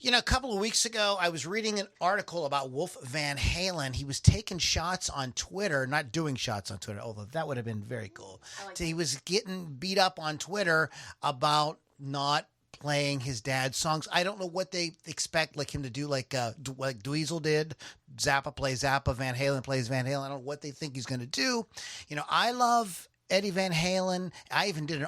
A couple of weeks ago, I was reading an article about Wolf Van Halen. He was taking shots on Twitter, not doing shots on Twitter, although that would have been very cool. So he was getting beat up on Twitter about not playing his dad's songs. I don't know what they expect him to do, like Dweezil did. Zappa plays Zappa, Van Halen plays Van Halen. I don't know what they think he's going to do. I love Eddie Van Halen. I even did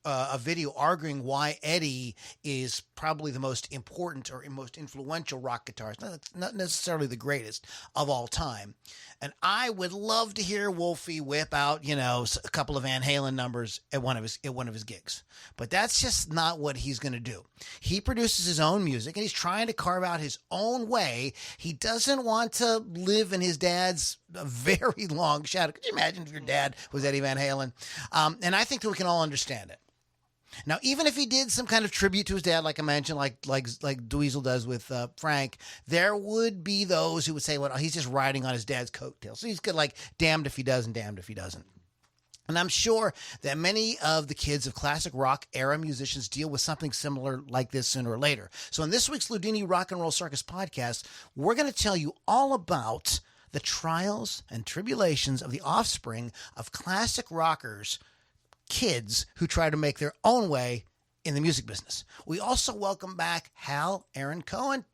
a video arguing why Eddie is probably the most important or most influential rock guitarist. Not necessarily the greatest of all time. And I would love to hear Wolfie whip out, a couple of Van Halen numbers at one of his gigs. But that's just not what he's going to do. He produces his own music and he's trying to carve out his own way. He doesn't want to live in his dad's very long shadow. Could you imagine if your dad was Eddie Van Halen? And I think that we can all understand it. Now, even if he did some kind of tribute to his dad, like I mentioned, like Dweezil does with Frank, there would be those who would say, well, he's just riding on his dad's coattails. So he's good, damned if he does and damned if he doesn't. And I'm sure that many of the kids of classic rock era musicians deal with something similar like this sooner or later. So in this week's Loudini Rock and Roll Circus podcast, we're going to tell you all about the trials and tribulations of the offspring of classic rockers, kids who try to make their own way in the music business. We also welcome back Hal Aaron Cohen,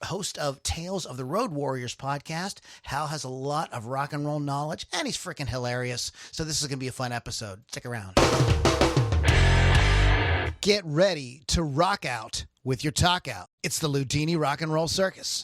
host of Tales of the Road Warriors podcast. Hal has a lot of rock and roll knowledge, and he's freaking hilarious. So this is going to be a fun episode. Stick around. Get ready to rock out with your talk out. It's the Loudini Rock and Roll Circus.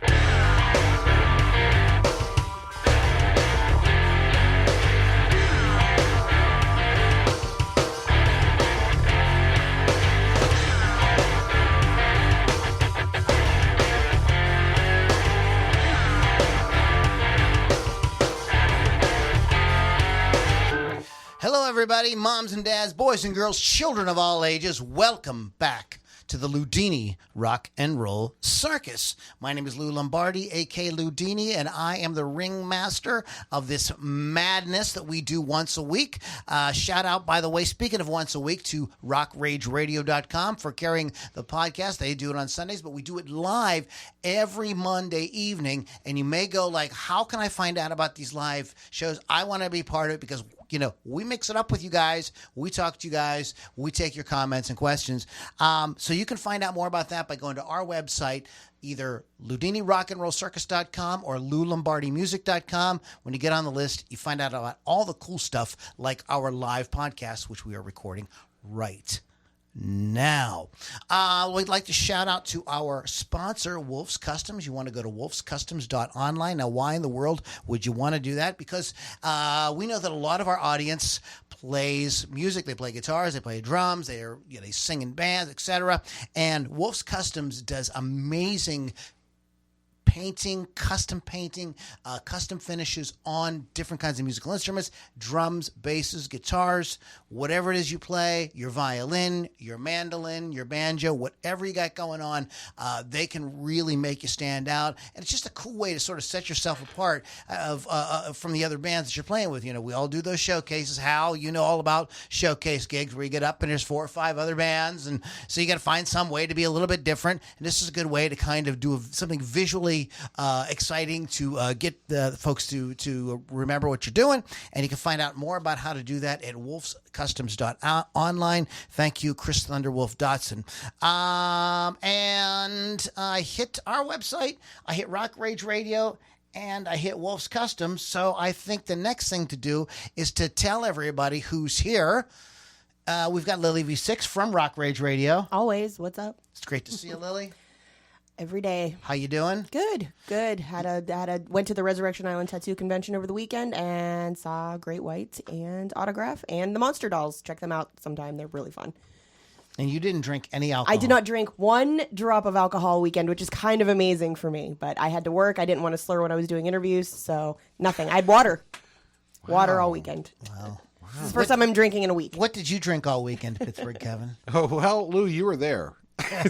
Hello, everybody, moms and dads, boys and girls, children of all ages. Welcome back to the Loudini Rock and Roll Circus. My name is Lou Lombardi, a.k.a. Loudini, and I am the ringmaster of this madness that we do once a week. Shout out, by the way, speaking of once a week, to rockrageradio.com for carrying the podcast. They do it on Sundays, but we do it live every Monday evening. And you may go how can I find out about these live shows? I want to be part of it because we mix it up with you guys. We talk to you guys. We take your comments and questions. So you can find out more about that by going to our website, either LoudiniRockandRollCircus.com or LouLombardiMusic.com. When you get on the list, you find out about all the cool stuff like our live podcast, which we are recording right now. We'd like to shout out to our sponsor, Wolf's Customs. You want to go to wolfscustoms.online. Now, why in the world would you want to do that? Because we know that a lot of our audience plays music. They play guitars, they play drums, they sing in bands, etc. And Wolf's Customs does amazing painting, custom finishes on different kinds of musical instruments, drums, basses, guitars, whatever it is you play, your violin, your mandolin, your banjo, whatever you got going on, they can really make you stand out. And it's just a cool way to sort of set yourself apart from the other bands that you're playing with. We all do those showcases. Hal, all about showcase gigs where you get up and there's 4 or 5 other bands. And so you got to find some way to be a little bit different. And this is a good way to kind of do something visually exciting to get the folks to remember what you're doing. And you can find out more about how to do that at wolfscustoms.online. Thank you, Chris Thunderwolf Dotson. And I hit our website. I hit Rock Rage Radio. And I hit Wolf's Customs. So I think the next thing to do is to tell everybody who's here. We've got Lily V6 from Rock Rage Radio. Always. What's up? It's great to see you, Lily. Every day. How you doing? Good. Went to the Resurrection Island Tattoo Convention over the weekend and saw Great White and Autograph and the Monster Dolls. Check them out sometime. They're really fun. And you didn't drink any alcohol? I did not drink one drop of alcohol all weekend, which is kind of amazing for me. But I had to work. I didn't want to slur when I was doing interviews, so nothing. I had water. Wow. Water all weekend. Wow. This is the first time I'm drinking in a week. What did you drink all weekend, Pittsburgh, Kevin? Oh, well, Lou, you were there.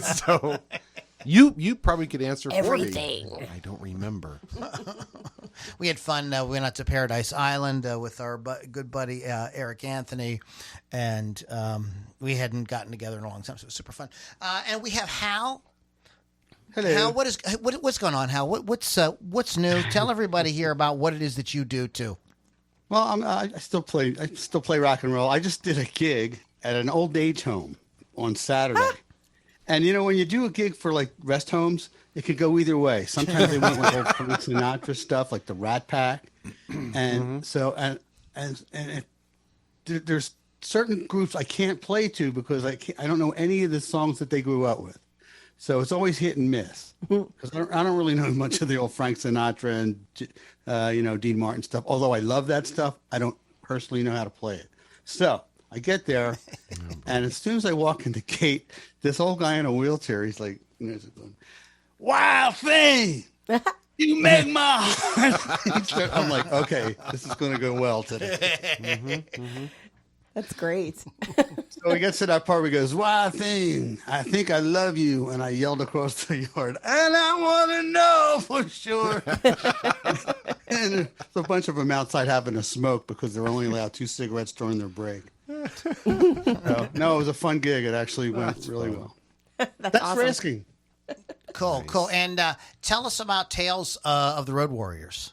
So you probably could answer everything. For me. I don't remember. We had fun. We went out to Paradise Island with our good buddy Eric Anthony, and we hadn't gotten together in a long time, so it was super fun. And we have Hal, Hello. Hal, what's going on, Hal? What's new? Tell everybody here about what it is that you do too. Well, I still play rock and roll. I just did a gig at an old age home on Saturday. And when you do a gig for like rest homes, it could go either way. Sometimes they went with old Frank Sinatra stuff like the Rat Pack. And so there's certain groups I can't play to because I don't know any of the songs that they grew up with. So it's always hit and miss because I don't really know much of the old Frank Sinatra and Dean Martin stuff. Although I love that stuff, I don't personally know how to play it. So I get there, and as soon as I walk in the gate, this old guy in a wheelchair, he's like, "Wild thing, you make my heart." I'm like, okay, this is going to go well today. That's great. So he gets to that part where he goes, "Wild thing, I think I love you." And I yelled across the yard, "And I want to know for sure." And there's a bunch of them outside having a smoke because they're only allowed 2 cigarettes during their break. No, it was a fun gig. It actually went really well. That's awesome. risking. Cool. And tell us about Tales of the Road Warriors.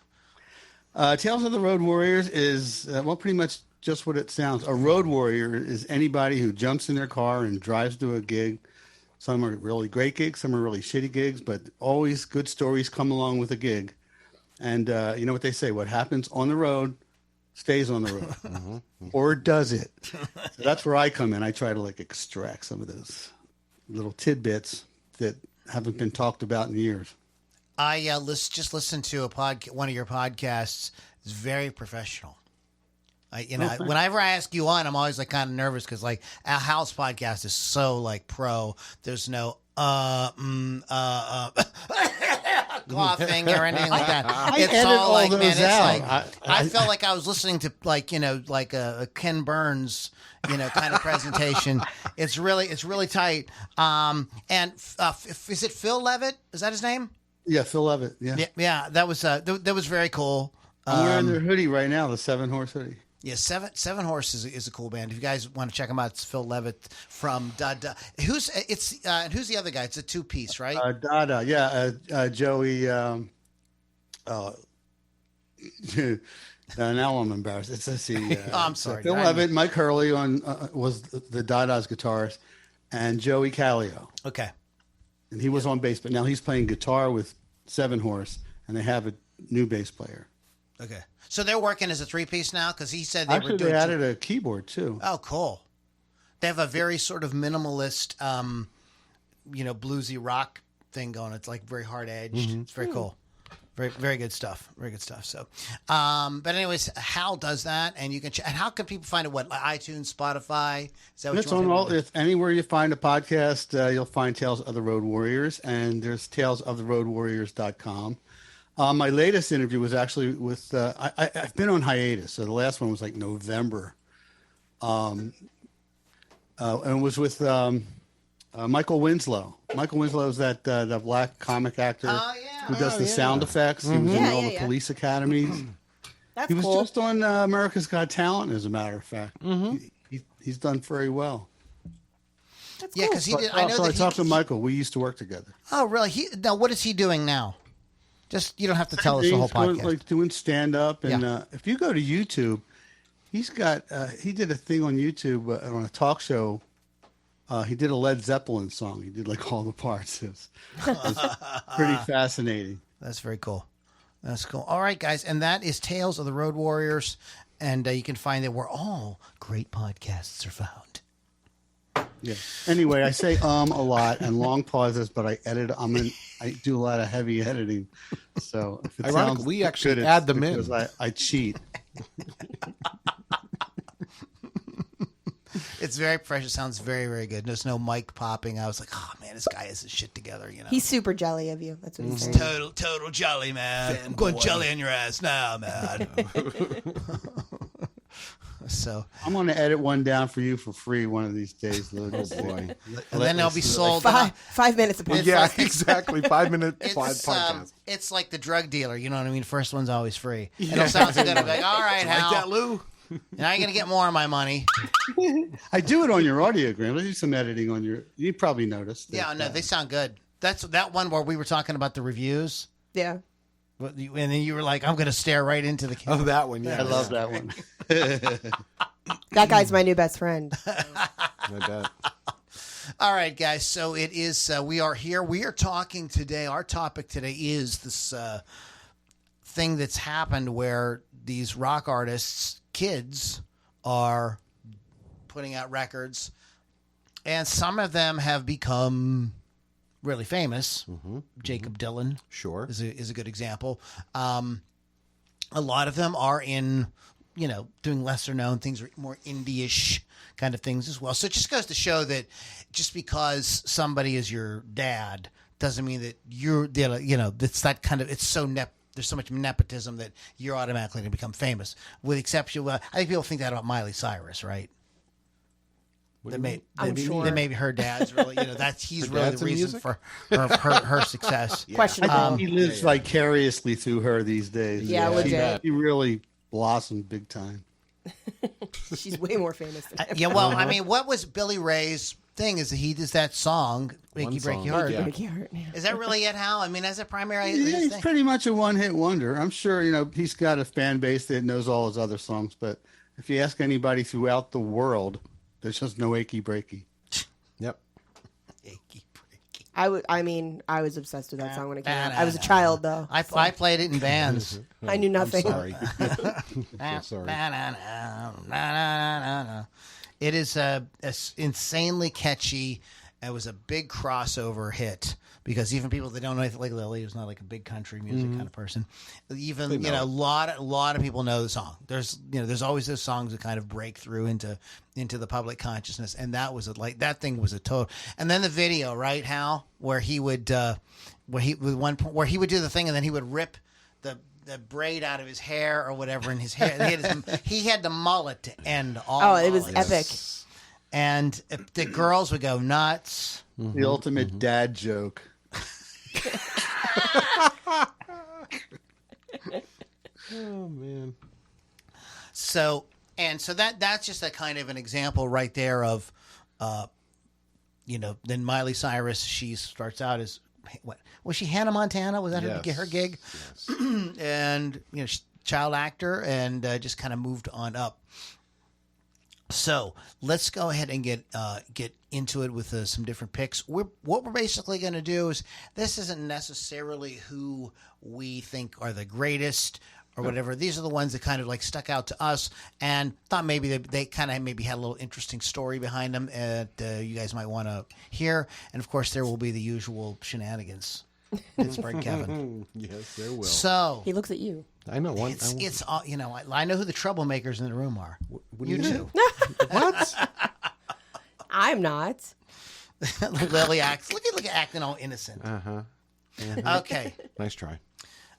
Tales of the Road Warriors is, pretty much just what it sounds. A road warrior is anybody who jumps in their car and drives to a gig. Some are really great gigs, some are really shitty gigs, but always good stories come along with a gig. And you know what they say, what happens on the road stays on the road. Or does it? So that's where I come in. I try to extract some of those little tidbits that haven't been talked about in years. I just listened to one of your podcasts. It's very professional. Whenever I ask you on, I'm always kind of nervous because our house podcast is so pro. There's no coughing or anything like that. It's all I felt like I was listening to a Ken Burns kind of presentation. It's really tight. And is it Phil Levitt? Is that his name? Yeah, Phil Levitt. Yeah. That was very cool. I'm wearing their hoodie right now, the 7-horse hoodie. Yeah, Seven Horse is a cool band. If you guys want to check them out, it's Phil Levitt from Dada. Who's the other guy? It's a 2-piece, right? Dada, yeah. Joey. Now I'm embarrassed. Let's see. I'm sorry. Phil Levitt, Mike Hurley was the Dada's guitarist, and Joey Callio. Okay. And he was on bass, but now he's playing guitar with 7-horse, and they have a new bass player. Okay. So they're working as a 3-piece now? Because he said they added a keyboard, too. Oh, cool. They have a very sort of minimalist, bluesy rock thing going. It's very hard-edged. Mm-hmm. It's very cool. Very, very good stuff. Very good stuff. So, but anyways, Hal does that, and you can. And how can people find it? What, iTunes, Spotify? Is that what it's on all? If anywhere you find a podcast, you'll find Tales of the Road Warriors, and there's talesoftheroadwarriors.com. My latest interview was actually with. I've been on hiatus, so the last one was November, and it was with Michael Winslow. Michael Winslow is that black comic actor who does the sound effects. He was in all the police academies. He was just on America's Got Talent, as a matter of fact. Mm-hmm. He's done very well. That's cool. Because he did. I talked to Michael. We used to work together. Oh, really? Now, what is he doing now? Just, you don't have to tell us the whole podcast. Doing stand-up. And if you go to YouTube, he's got, he did a thing on YouTube on a talk show. He did a Led Zeppelin song. He did all the parts. It was pretty fascinating. That's very cool. That's cool. All right, guys. And that is Tales of the Road Warriors. And you can find it where all great podcasts are found. Yeah. Anyway, I say a lot and long pauses, but I edit. I do a lot of heavy editing. So if it sounds we actually good, add them in. I cheat. It's very fresh. It sounds very, very good. There's no mic popping. I was like, oh man, this guy has his shit together. He's super jelly of you. That's what he's saying. Total jelly, man. I'm going jelly on your ass now, man. So I'm going to edit one down for you for free one of these days, Lou. Oh boy! And then they'll be sold. 5 minutes apart. Yeah, exactly. 5 minute podcast. It's like the drug dealer. You know what I mean? First one's always free. Yeah. It'll sound so good. I'll be like, all right, Hal. Like that, Lou. Now you're going to get more of my money. I do it on your audiogram. I do some editing on your. You probably noticed. Yeah, no, they sound good. That's that one where we were talking about the reviews. Yeah. And then you were like, I'm going to stare right into the camera. Oh, that one. Yeah, I love that one. That guy's my new best friend. I bet. All right, guys. So it is, we are here. We are talking today. Our topic today is this thing that's happened where these rock artists, kids, are putting out records, and some of them have become really famous. Jacob Dylan, Sure. is a good example. A lot of them are in, doing lesser known things, more indie-ish kind of things as well. So it just goes to show that just because somebody is your dad doesn't mean that it's that kind of, it's so there's so much nepotism that you're automatically going to become famous. With exception, I think people think that about Miley Cyrus, right? I'm sure. That maybe her dad's really, he's Her really dad's the in reason music? for her success. Questionable. I think he lives vicariously through her these days. Yeah, legit. He really blossomed big time. She's way more famous than him. Yeah, well, I mean, what was Billy Ray's thing is that he does that song, Make You Break song, Your Heart. yeah. Break your heart, yeah. Is that really it, Hal? I mean, as a primary Yeah, he's thing? pretty much a one-hit wonder. I'm sure, he's got a fan base that knows all his other songs, but if you ask anybody throughout the world, there's just no achy breaky. Yep. Achy breaky. I was obsessed with that song when it came out. I was a child, though. I played it in bands. I knew nothing. Sorry. So sorry. It is insanely catchy. It was a big crossover hit because even people that don't know anything, like Lily, who's not like a big country music kind of person, even a lot of people know the song. There's always those songs that kind of break through into the public consciousness, and that was that thing was a total. And then the video, right, Hal, where he would do the thing, and then he would rip the braid out of his hair or whatever in his hair. He had the mullet to end all. Oh, it was mullets. epic. And the girls would go nuts. The ultimate dad joke. Oh man. So that's just a kind of an example right there of, then Miley Cyrus, she starts out as, what was she, Hannah Montana? Was that her gig? Yes. And, she's a child actor and just kind of moved on up. So let's go ahead and get into it with some different picks. What we're basically going to do is, this isn't necessarily who we think are the greatest or whatever. These are the ones that kind of like stuck out to us and thought maybe they kind of maybe had a little interesting story behind them that you guys might want to hear. And of course, there will be the usual shenanigans. Pittsburgh Kevin. Yes, there will. So He looks at you. I know one. it's all, I know who the troublemakers in the room are. What do You you too. What? I'm not. Lily acts. Look at acting all innocent. Okay. Nice try.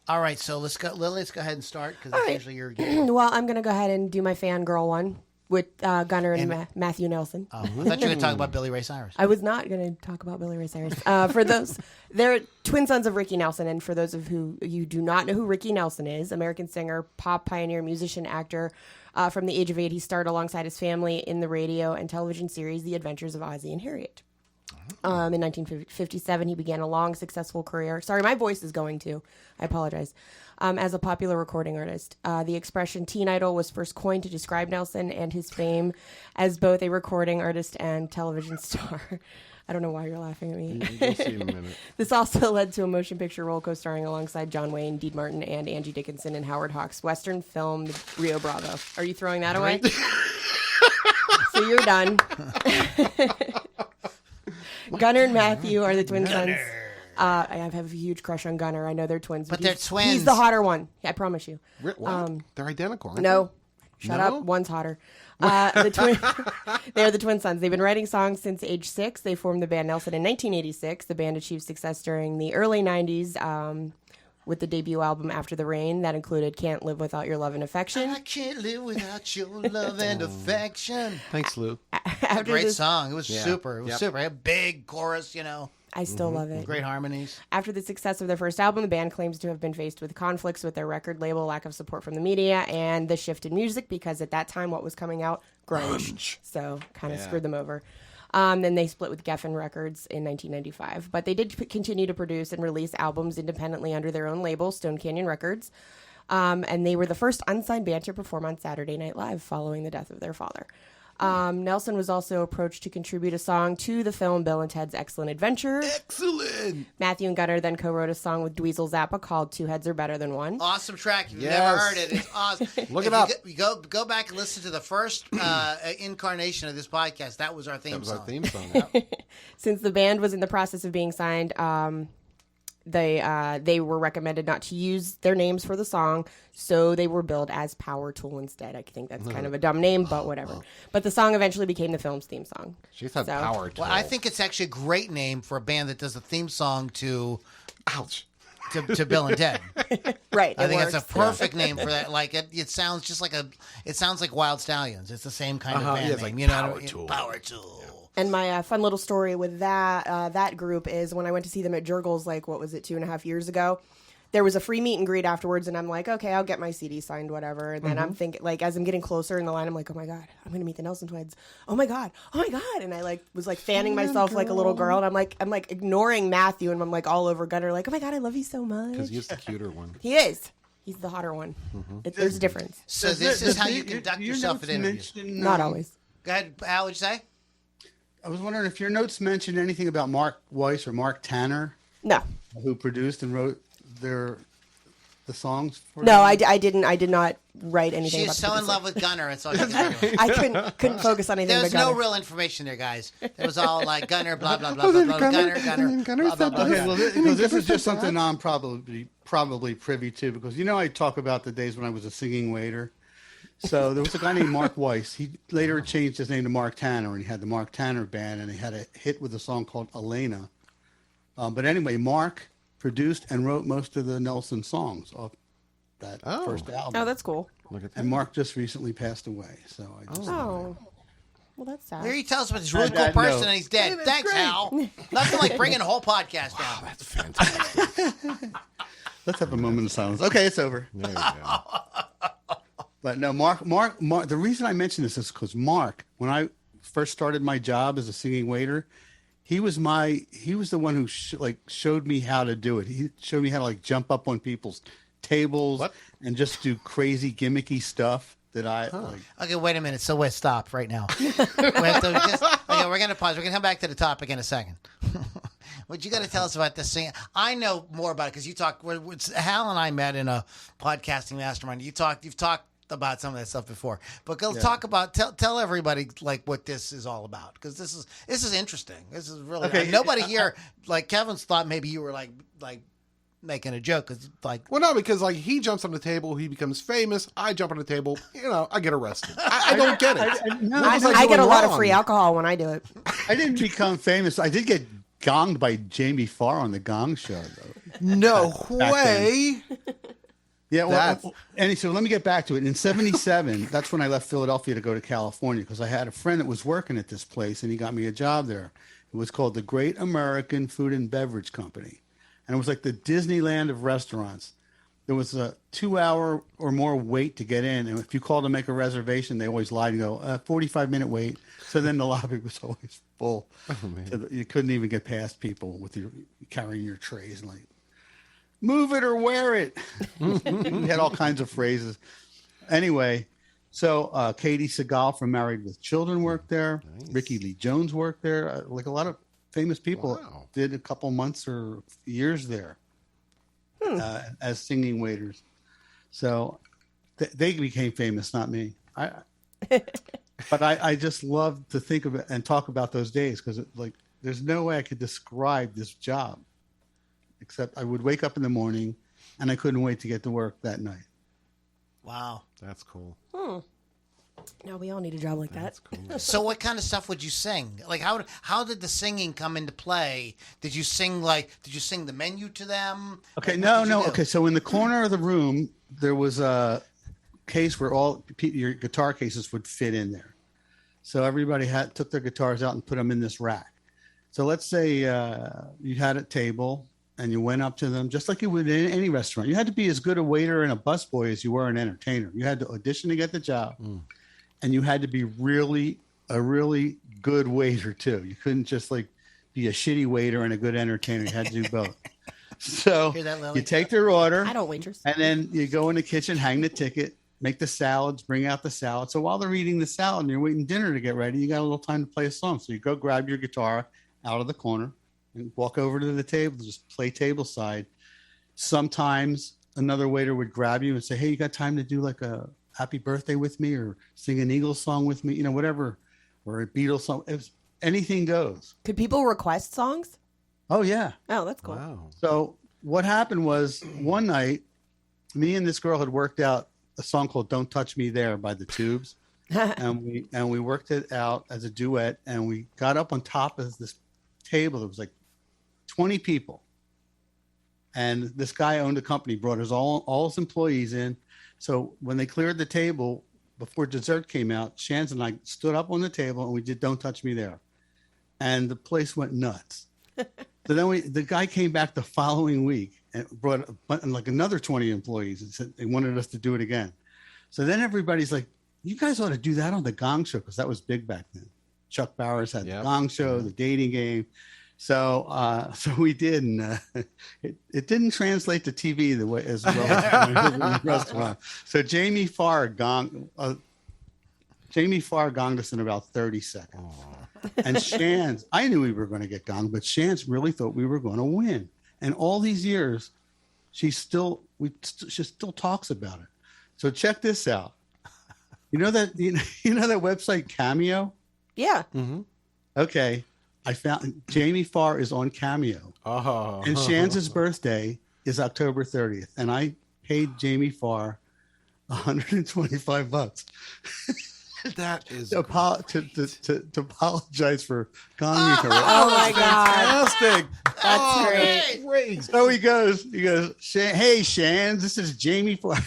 All right. So let's go, Lily. Let's go ahead and start because right. usually your game. Well, I'm going to go ahead and do my fangirl one with Gunnar and Matthew Nelson. I thought you were going to talk about Billy Ray Cyrus. I was not going to talk about Billy Ray Cyrus. For those, they're twin sons of Ricky Nelson. And for those of you do not know who Ricky Nelson is, American singer, pop pioneer, musician, actor. From the age of 8, he starred alongside his family in the radio and television series The Adventures of Ozzie and Harriet. In 1957, he began a long, successful career. Sorry, my voice is going too. I apologize. As a popular recording artist. The expression teen idol was first coined to describe Nelson and his fame as both a recording artist and television star. I don't know why you're laughing at me. You'll see in a minute. This also led to a motion picture role co-starring alongside John Wayne, Dean Martin, and Angie Dickinson in Howard Hawks' Western film Rio Bravo. Are you throwing that away? So you're done. Gunnar and Matthew are the twin sons. I have a huge crush on Gunnar. I know they're twins. But they're twins. He's the hotter one. I promise you. What? They're identical, aren't No. they? Shut No? up. One's hotter. They're the twin sons. They've been writing songs since age 6. They formed the band Nelson in 1986. The band achieved success during the early 90s with the debut album After the Rain. That included Can't Live Without Your Love and Affection. I can't live without your love and affection. Thanks, Lou. After Great this, song. It was Yeah. super. It was Yep. super. A big chorus, I still love it. great harmonies. After the success of their first album, the band claims to have been faced with conflicts with their record label, lack of support from the media, and the shift in music because at that time, what was coming out? Grunge. So kind of screwed them over. Then they split with Geffen Records in 1995. But they did continue to produce and release albums independently under their own label, Stone Canyon Records. And they were the first unsigned band to perform on Saturday Night Live following the death of their father. Nelson was also approached to contribute a song to the film Bill and Ted's Excellent Adventure. Excellent. Matthew and Gunnar then co-wrote a song with Dweezil Zappa called Two Heads Are Better Than One. Awesome track. If you've Yes. never heard it, it's awesome. Look it up. You go back and listen to the first incarnation of this podcast. That was our theme That was song. our theme song. Yeah. Since the band was in the process of being signed, they were recommended not to use their names for the song, so they were billed as Power Tool instead. I think that's kind of a dumb name, but whatever. But the song eventually became the film's theme song. She said So- power tool. Well, I think it's actually a great name for a band that does a theme song to Ouch. Bill and Ted. Right. I it think works. it's a perfect name for that. Like it sounds just like it sounds like Wild Stallions. It's the same kind of band yeah, it's name. like You know Power what I mean? Tool. Power Tool. And my fun little story with that group is when I went to see them at Jurgles, like, what was it, 2.5 years ago? There was a free meet and greet afterwards, and I'm like, okay, I'll get my CD signed, whatever. And then I'm thinking, like, as I'm getting closer in the line, I'm like, oh my God, I'm gonna meet the Nelson twins. Oh my God. And I was fanning myself like a little girl, and I'm like ignoring Matthew, and I'm like all over Gunnar, like, oh my God, I love you so much. Because he's the cuter one. He is. He's the hotter one. There's a difference. So this is how you conduct yourself at interviews. Not always. Go ahead, Al. What'd you say? I was wondering if your notes mentioned anything about Mark Weiss or Mark Tanner, No. who produced and wrote the songs for No, them? I didn't. I did not write anything She's about so the in love with Gunnar. It's all you can do. I couldn't focus on anything. There's but no Gunnar. real information there, guys. It was all like Gunnar, blah blah blah blah blah. Gunnar, blah blah blah. Okay, well, this is just something I'm probably privy to, because I talk about the days when I was a singing waiter. So there was a guy named Mark Weiss. He later changed his name to Mark Tanner, and he had the Mark Tanner Band, and he had a hit with a song called Elena. But anyway, Mark produced and wrote most of the Nelson songs off that first album. Oh, that's cool. Look at that. And Mark just recently passed away. So I just Oh, well, that's sad. Here he tells us about this really On cool that person note. and he's dead. that's Thanks, great. Al. Nothing like bringing a whole podcast down. That's fantastic. let's have a moment of silence. Okay, it's over. There you go. But no, Mark. The reason I mention this is because Mark, when I first started my job as a singing waiter, he was the one who showed me how to do it. He showed me how to jump up on people's tables and just do crazy gimmicky stuff that I like. Okay, wait a minute. So wait, stop right now. We have to we're going to pause. We're going to come back to the topic in a second. What you got to tell us about this singing? I know more about it because you talk. Hal and I met in a podcasting mastermind. You've talked about some of that stuff before, but go talk about tell everybody what this is all about, because this is interesting. This is really Okay. nobody here Kevin's thought maybe you were like making a joke, because Well, no, because he jumps on the table, he becomes famous. I jump on the table, I get arrested. I don't get it. What was I get a doing lot of wrong? free alcohol when I do it. I didn't become famous. I did get gonged by Jamie Farr on the Gong Show, though. No Back way. Yeah, That's- and so let me get back to it. In '77, that's when I left Philadelphia to go to California, because I had a friend that was working at this place, and he got me a job there. It was called the Great American Food and Beverage Company, and it was like the Disneyland of restaurants. There was a 2-hour or more wait to get in, and if you called to make a reservation, they always lied and go 45-minute wait. So then the lobby was always full. So you couldn't even get past people with carrying your trays and move it or wear it. We had all kinds of phrases. Anyway, so Katie Seagal from Married with Children worked there. Nice. Ricky Lee Jones worked there. A lot of famous people Wow. did a couple months or years there as singing waiters. So they became famous, not me. But I just love to think of it and talk about those days, because there's no way I could describe this job. Except I would wake up in the morning and I couldn't wait to get to work that night. wow. That's cool. No, we all need a job like that. That's cool. So what kind of stuff would you sing? How did the singing come into play? Did you sing the menu to them? Okay, What no. did you do? Okay, so in the corner of the room, there was a case where all your guitar cases would fit in there. So everybody took their guitars out and put them in this rack. So let's say you had a table and you went up to them, just like you would in any restaurant. You had to be as good a waiter and a busboy as you were an entertainer. You had to audition to get the job, and you had to be really a really good waiter too. You couldn't just like be a shitty waiter and a good entertainer. You had to do both. So Hear that, Lily? you take their order, I don't waitress. and then you go in the kitchen, hang the ticket, make the salads, bring out the salad. So while they're eating the salad and you're waiting dinner to get ready, you got a little time to play a song. So you go grab your guitar out of the corner and walk over to the table, just play table side. Sometimes another waiter would grab you and say, hey, you got time to do like a happy birthday with me or sing an Eagles song with me, whatever, or a Beatles song. Anything goes. Could people request songs? Oh, yeah. Oh, that's cool. Wow. So what happened was one night, me and this girl had worked out a song called Don't Touch Me There by the Tubes. and we worked it out as a duet, and we got up on top of this table. There was like 20 people. And this guy owned a company, brought all his employees in. So when they cleared the table, before dessert came out, Shans and I stood up on the table and we did Don't Touch Me There. And the place went nuts. So then the guy came back the following week and brought like another 20 employees and said they wanted us to do it again. So then everybody's like, you guys ought to do that on the Gong Show, because that was big back then. Chuck Barris had the Gong Show, the dating game. So we did, and it didn't translate to TV the way as well as in the restaurant. So Jamie Farr gonged us in about 30 seconds. And Shans, I knew we were going to get gonged, but Shans really thought we were going to win. And all these years, she still talks about it. So check this out. You know that website Cameo? Yeah. Mm-hmm. Okay. I found Jamie Farr is on Cameo. Oh. And Shans's birthday is October 30th. And I paid Jamie Farr $125 That is to apologize for gonging her. Oh my God. fantastic. That's great. Hey! Great. So he goes, hey, Shans, this is Jamie Farr.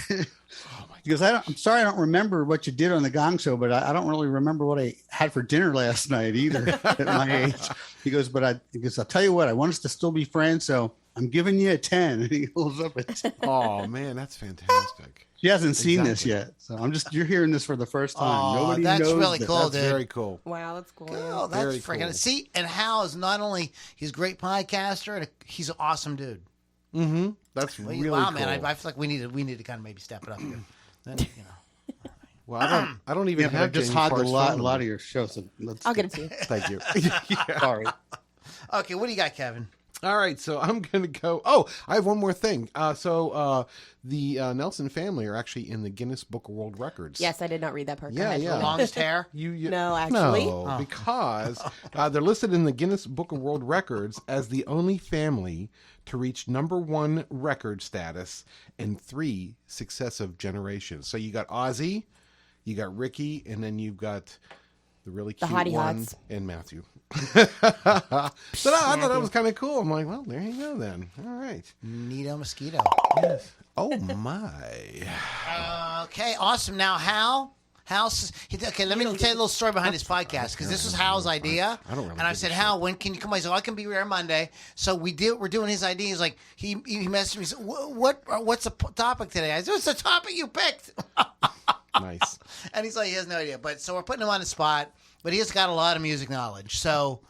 He goes, I'm sorry, I don't remember what you did on the Gong Show, but I don't really remember what I had for dinner last night either at my age. He goes, I'll tell you what, I want us to still be friends, so I'm giving you a 10. And he holds up a 10. Oh man, that's fantastic. She hasn't seen this yet, so you're hearing this for the first time. Nobody that's knows really this. cool, That's dude. very cool. Wow, that's cool. Oh, that's Very freaking cool. See, and Hal is not only he's a great podcaster, and he's an awesome dude. Mm-hmm. That's really wow, cool. man, I feel like we need to kind of maybe step it up here. Then Well, I don't even Yeah, but I have just Jamie hogged a Farr's lot phone of number. your shows. So I'll get it to you. Thank you. Yeah. Sorry. Okay, what do you got, Kevin? All right, so I'm going to go. Oh, I have one more thing. The Nelson family are actually in the Guinness Book of World Records. Yes, I did not read that part. Go Yeah, ahead. yeah. Longest hair? You No, actually. No, because they're listed in the Guinness Book of World Records as the only family to reach #1 record status in 3 successive generations. So you got Ozzy, you got Ricky, and then you've got the really cute Hottie one Hots. and Matthew. So I thought that was kind of cool. I'm like, well, there you go then. All right. Neato mosquito. Yes. Oh my. Okay, awesome. Now, okay, let me tell you a little story behind this podcast, because this was Hal's idea. I don't really and I give said, a Hal, when can you come by? He said, I can be here Monday. So we're doing his idea. He's like, he messaged me. He said, what's the topic today? I said, it's the topic you picked. Nice. And he's like, he has no idea. But so we're putting him on the spot, but he has got a lot of music knowledge. So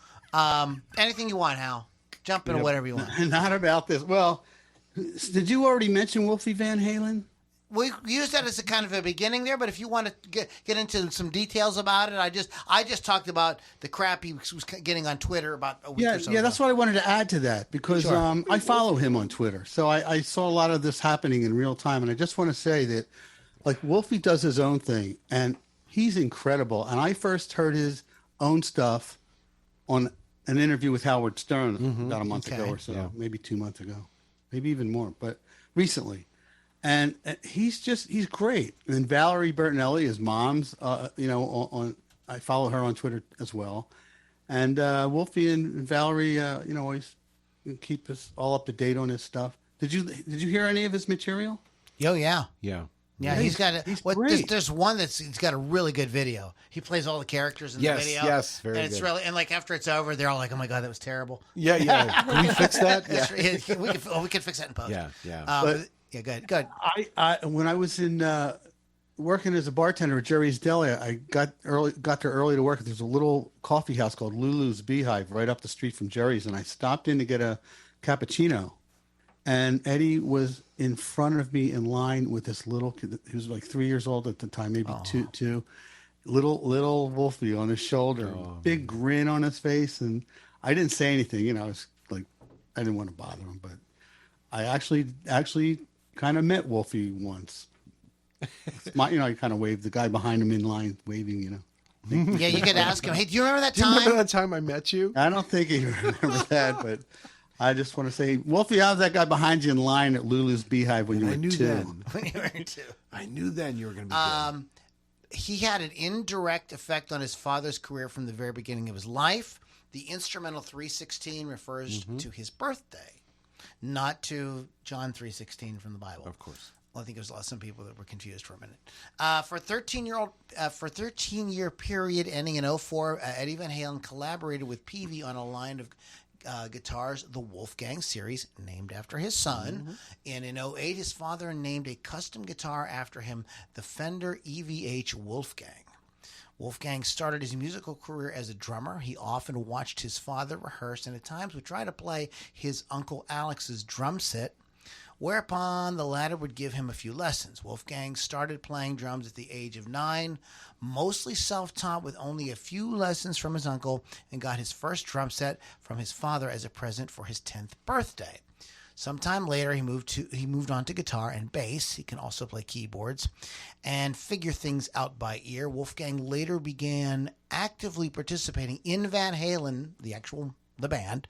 anything you want, Hal. Jump into whatever you want. Not about this. Well, did you already mention Wolfie Van Halen? We used that as a kind of a beginning there, but if you want to get into some details about it, I just talked about the crap he was getting on Twitter about a week or so Yeah, ago. that's what I wanted to add to that, because Sure. I follow him on Twitter. So I saw a lot of this happening in real time. And I just want to say that, like, Wolfie does his own thing, and he's incredible. And I first heard his own stuff on an interview with Howard Stern about a month ago or so, maybe 2 months ago, maybe even more, but recently. And he's great. And Valerie Bertinelli, his mom's, I follow her on Twitter as well. And Wolfie and Valerie, always keep us all up to date on his stuff. Did you hear any of his material? Oh, yeah. Yeah. Yeah, he's got great. there's one he's got a really good video. He plays all the characters in the video. Yes, very and it's good. really, and like after it's over, they're all like, "Oh my god, that was terrible." Yeah. Can we fix that? Yeah. We can fix that in post. Yeah. But, yeah, good. I when I was in working as a bartender at Jerry's Deli. I got there early to work. There's a little coffee house called Lulu's Beehive right up the street from Jerry's, and I stopped in to get a cappuccino. And Eddie was in front of me in line with this little kid. He was like 3 years old at the time, maybe two. Little Wolfie on his shoulder, big grin on his face, and I didn't say anything. You know, I was like, I didn't want to bother him, but I actually kind of met Wolfie once. I kind of waved the guy behind him in line, waving. You know. Yeah, you could ask him. Hey, do you remember that Do you time? remember that time I met you? I don't think he remembers that, but I just want to say, Wolfie, I was that guy behind you in line at Lulu's Beehive when you were two. When you were two. I knew then you were going to be good. He had an indirect effect on his father's career from the very beginning of his life. The instrumental 316 refers to his birthday, not to John 3:16 from the Bible. Of course. Well, I think there's some people that were confused for a minute. For 13-year period ending in 2004, Eddie Van Halen collaborated with Peavey on a line of guitars, the Wolfgang series, named after his son. And in 2008, his father named a custom guitar after him, the Fender EVH Wolfgang. Wolfgang started his musical career as a drummer. He often watched his father rehearse and at times would try to play his Uncle Alex's drum set, whereupon the latter would give him a few lessons. Wolfgang started playing drums at the age of 9, mostly self-taught with only a few lessons from his uncle, and got his first drum set from his father as a present for his 10th birthday. Sometime later, he moved on to guitar and bass. He can also play keyboards and figure things out by ear. Wolfgang later began actively participating in Van Halen, the band.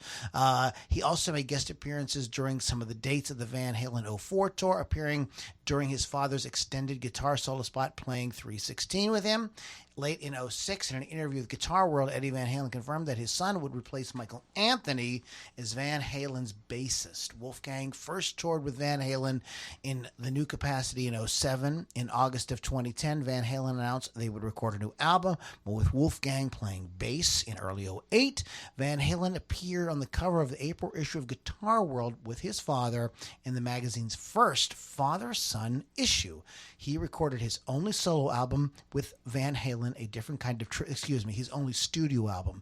He also made guest appearances during some of the dates of the Van Halen 04 tour, appearing during his father's extended guitar solo spot, playing 316 with him. Late in 06, in an interview with Guitar World, Eddie Van Halen confirmed that his son would replace Michael Anthony as Van Halen's bassist. Wolfgang first toured with Van Halen in the new capacity in 07. In August of 2010, Van Halen announced they would record a new album, but with Wolfgang playing bass. In early 08, Van Halen appeared on the cover of the April issue of Guitar World with his father in the magazine's first father-son issue. He recorded his only solo album with Van Halen, A Different Kind of his only studio album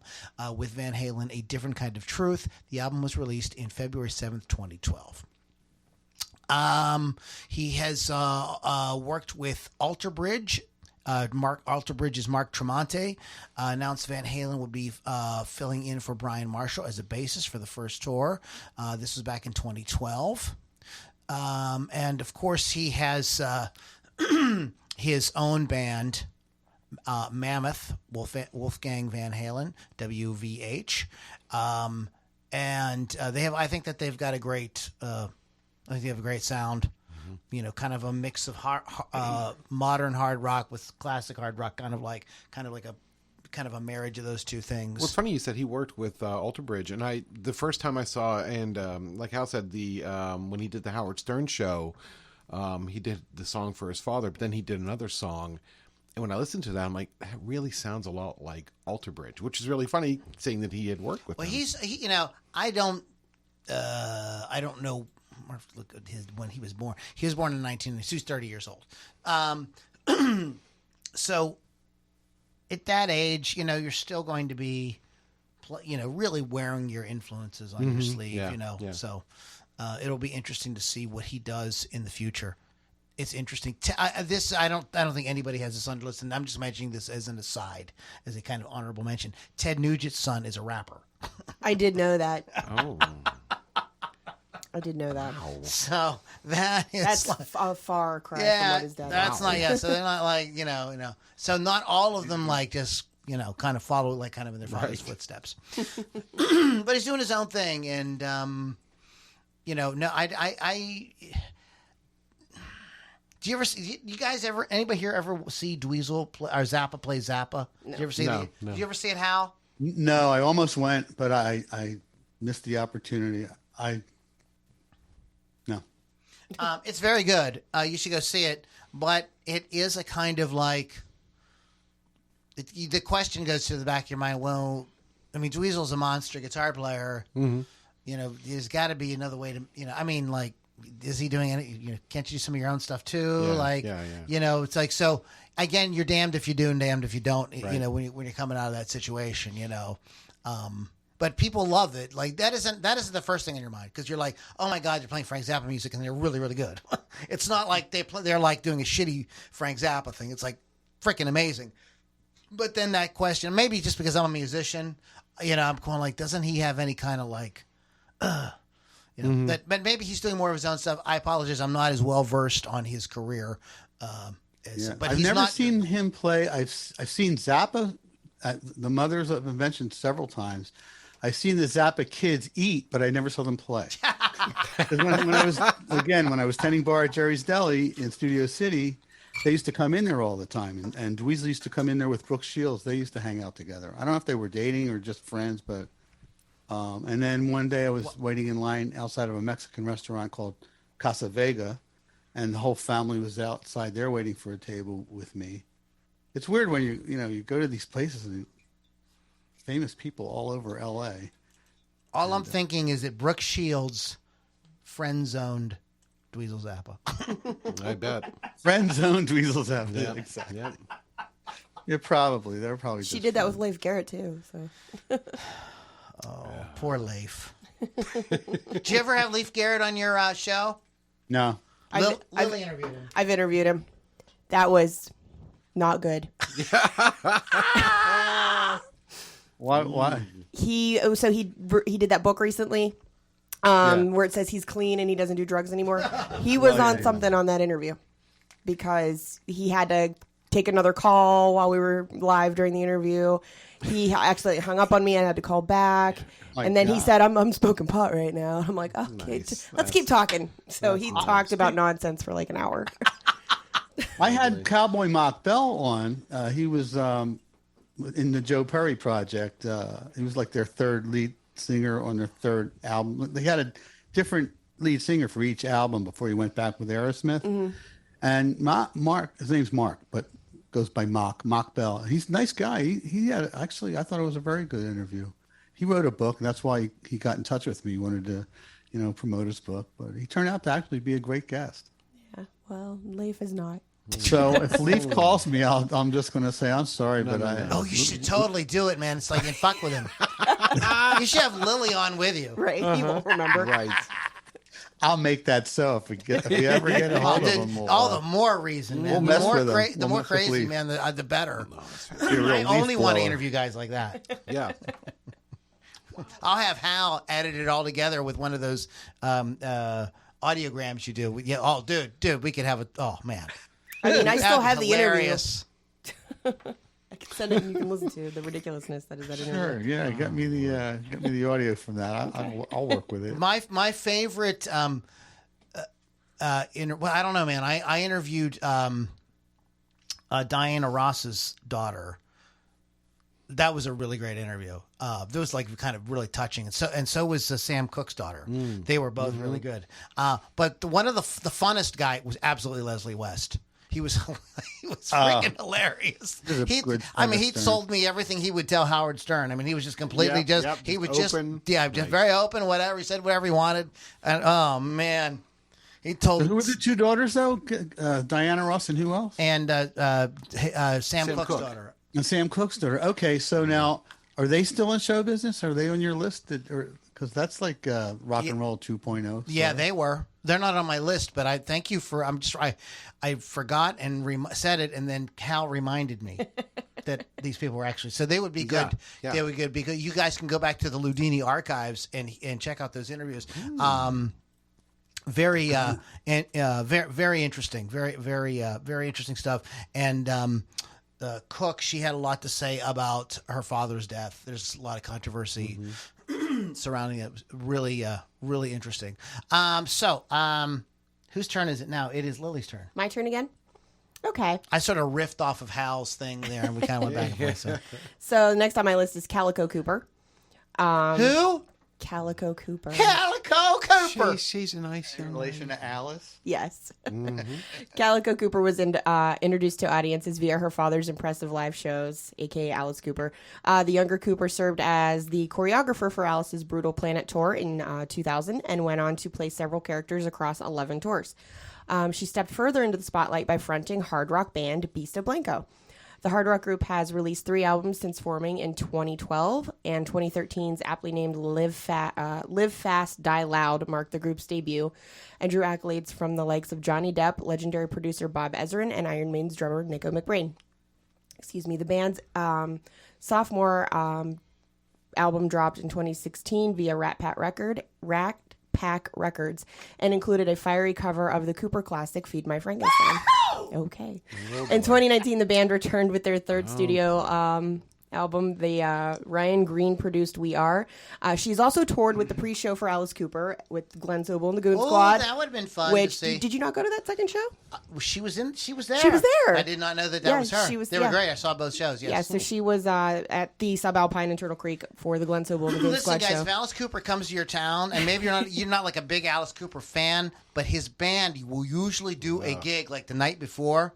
with Van Halen, A Different Kind of Truth. The album was released in February 7th, 2012. He has worked with Alter Bridge. Alter Bridge's Mark Tremonti announced Van Halen would be filling in for Brian Marshall as a bassist for the first tour. This was back in 2012. And of course, he has his own band, Mammoth, Wolfgang Van Halen, WVH. And they have, I think that they've got a great, I think they have a great sound. You know, kind of a mix of modern hard rock with classic hard rock, kind of like a marriage of those two things. Well, it's funny you said he worked with Alter Bridge, and the first time I saw, and like Hal said, when he did the Howard Stern show, he did the song for his father, but then he did another song, and when I listened to that, I'm like, that really sounds a lot like Alter Bridge, which is really funny, saying that he had worked with them. Well, I don't know. Look at when he was born. He was born in 1990. He was 30 years old. So at that age, you're still going to be, really wearing your influences on your sleeve. Yeah. So it'll be interesting to see what he does in the future. It's interesting. I don't think anybody has this on the list, and I'm just mentioning this as an aside, as a kind of honorable mention. Ted Nugent's son is a rapper. I did know that. Oh. I did know that. Wow. So that's a far cry from what his dad. That's not. Yeah. So they're not like So not all of them just kind of follow kind of in their father's footsteps. But he's doing his own thing, and no, I. Do you guys anybody here ever see Dweezil play, or Zappa play Zappa? No. Did you ever see No. Did you ever see it, Hal? No, I almost went, but I missed the opportunity. No. It's very good. You should go see it, but it is a kind of like the question goes to the back of your mind. Well, I mean, Dweezil's a monster guitar player. Mm-hmm. There's got to be another way to. is he doing any? Can't you do some of your own stuff too? Yeah, It's like so. Again, you're damned if you do and damned if you don't. Right. When you're coming out of that situation, But people love it. Like that isn't the first thing in your mind because you're like, oh my God, you're playing Frank Zappa music and they're really, really good. It's not like they're like doing a shitty Frank Zappa thing. It's like freaking amazing. But then that question, maybe just because I'm a musician, I'm going like, doesn't he have any kind of like, but maybe he's doing more of his own stuff. I apologize. I'm not as well versed on his career. But I've never seen him play. I've seen Zappa at the Mothers of Invention several times. I've seen the Zappa kids eat, but I never saw them play. 'Cause when I was tending bar at Jerry's Deli in Studio City, they used to come in there all the time, and Dweezil used to come in there with Brooke Shields. They used to hang out together. I don't know if they were dating or just friends, but and then one day I was waiting in line outside of a Mexican restaurant called Casa Vega, and the whole family was outside there waiting for a table with me. It's weird when you go to these places and famous people all over L.A. All I'm thinking is that Brooke Shields friend-zoned Dweezil Zappa. I bet. Friend-zoned Dweezil Zappa. Yeah. Exactly. Yeah. Yeah, probably. They're probably. She did that with Leif Garrett too. So. Poor Leif. Did you ever have Leif Garrett on your show? No. Lily interviewed him. I've interviewed him. That was not good. Why? He did that book recently, where it says he's clean and he doesn't do drugs anymore. He was on something on that interview because he had to take another call while we were live during the interview. He actually hung up on me and I had to call back. And then he said, I'm smoking pot right now. I'm like, okay, let's keep talking. So he talked about nonsense for like an hour. I had Cowboy Mock Bell on. He was in the Joe Perry project. He was like their third lead singer on their third album. They had a different lead singer for each album before he went back with Aerosmith. Mm-hmm. And Mark, his name's Mark, but goes by Mock Bell. He's a nice guy. He had actually, I thought it was a very good interview. He wrote a book, and that's why he got in touch with me. He wanted to, promote his book, but he turned out to actually be a great guest. Yeah, well, Leif is not. So if Leif calls me, I'm just going to say I'm sorry, but I. Oh, you should totally do it, man. It's like and fuck with him. You should have Lily on with you. Right, he won't remember. Right. I'll make that so if we ever get a hold of him. All the more reason, man. We'll mess with him. The more crazy, man, the better. I only want to interview guys like that. Yeah. I'll have Hal edit it all together with one of those audiograms you do. Yeah. Oh, dude, we could have a. Oh man. I mean, I still have hilarious. the interview. I can send it and you can listen to the ridiculousness that is that interview. Sure. Yeah. Got me the audio from that. I'll work with it. My favorite. Well, I don't know, man. I interviewed Diana Ross's daughter. That was a really great interview. That was like kind of really touching, and so was Sam Cooke's daughter. They were both really good. But one of the funnest guy was absolutely Leslie West. He was freaking hilarious. He sold me everything he would tell Howard Stern. I mean, he was just completely just very open. Whatever he said, whatever he wanted, and oh man. He told. Who were the two daughters though? Diana Ross and who else? And Sam Cooke's daughter. And Sam Cooke's daughter. Okay, so now are they still in show business? Are they on your list? Because that's like rock and roll 2.0. So. Yeah, they were. They're not on my list, but I thank you for. I forgot and said it, and then Hal reminded me that these people were actually. So they would be good. Yeah. They would be good because you guys can go back to the Loudini archives and check out those interviews. Very interesting. Very interesting stuff. And Cook, she had a lot to say about her father's death. There's a lot of controversy surrounding it. Really interesting. Whose turn is it now? It is Lily's turn. My turn again? Okay. I sort of riffed off of Hal's thing there, and we kind of went back and forth. So next on my list is Calico Cooper. Who? Calico Cooper. Calico Cooper. She's a nice In young relation to Alice. Yes. Calico Cooper was introduced to audiences via her father's impressive live shows, aka Alice Cooper. The younger Cooper served as the choreographer for Alice's Brutal Planet tour in 2000 and went on to play several characters across 11 tours. She stepped further into the spotlight by fronting hard rock band Beast of Blanco. The hard rock group has released 3 albums since forming in 2012, and 2013's aptly named Live Fast, Die Loud marked the group's debut and drew accolades from the likes of Johnny Depp, legendary producer Bob Ezrin, and Iron Maiden's drummer Nico McBrain. The band's sophomore album dropped in 2016 via Rat Pack Records and included a fiery cover of the Cooper classic Feed My Frankenstein. Okay. In 2019, the band returned with their third studio album, the Ryan Green produced We Are. She's also toured with the pre-show for Alice Cooper with Glenn Sobel and the Goon Squad. That would have been fun Which, to see. did you not go to that second show? She was there. She was there. I did not know that was her. They were great. I saw both shows. Yes. Yeah, so she was at the Subalpine in Turtle Creek for the Glenn Sobel and the Goon Listen, Squad guys, show. if Alice Cooper comes to your town, and maybe you're not like a big Alice Cooper fan, but his band will usually do a gig like the night before.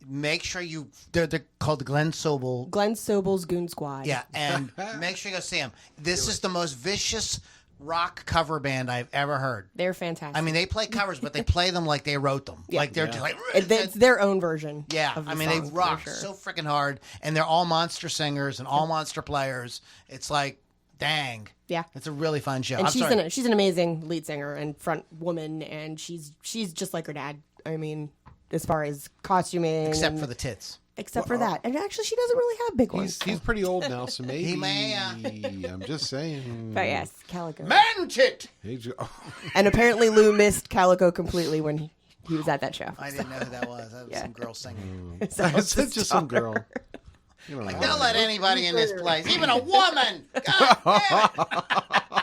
Make sure they're called the Glenn Sobel's Goon Squad. Yeah, and make sure you go see them. This is the most vicious rock cover band I've ever heard. They're fantastic. I mean, they play covers, but they play them like they wrote them. Yeah. Like they're just like... It's their own version. Yeah, of the I mean, they songs, rock for sure. so freaking hard, and they're all monster singers and all monster players. It's like, dang. Yeah. It's a really fun show. And I'm she's an amazing lead singer and front woman, and she's just like her dad. I mean, as far as costuming, except for the tits. Except for that, and actually, she doesn't really have big ones. He's pretty old now, so maybe. He may, I'm just saying. But yes, Calico. Man tit! And apparently, Lou missed Calico completely when he was at that show. I didn't know who that was. That was some girl singing. It's just some girl. You Like, don't let anybody in this place, even a woman. God damn it!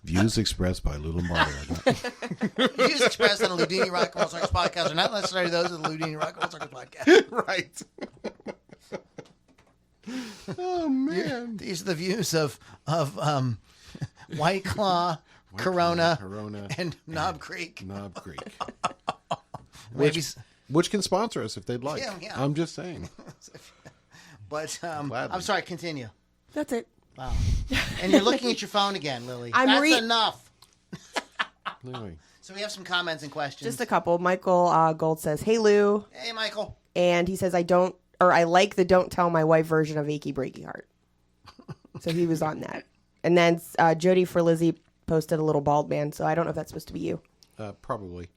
Views expressed by Lou Lombardi. Views expressed on the Loudini Rock Roll Circus podcast are not necessarily those of the Loudini Rock Roll Circus podcast. Right. Oh man, These are the views of White Claw, Corona, and Knob Creek. Knob Creek. Maybe, Which can sponsor us if they'd like. Yeah. I'm just saying. but I'm sorry. Continue. That's it. Wow. And you're looking at your phone again, Lily. I'm That's enough. Anyway. So we have some comments and questions. Just a couple. Michael Gold says, "Hey Lou," Hey, Michael. and he says, "I like the Don't Tell My Wife version of Achy Breaky Heart." So he was on that. And then Jody for Lizzie posted a little bald man. So I don't know if that's supposed to be you. Probably.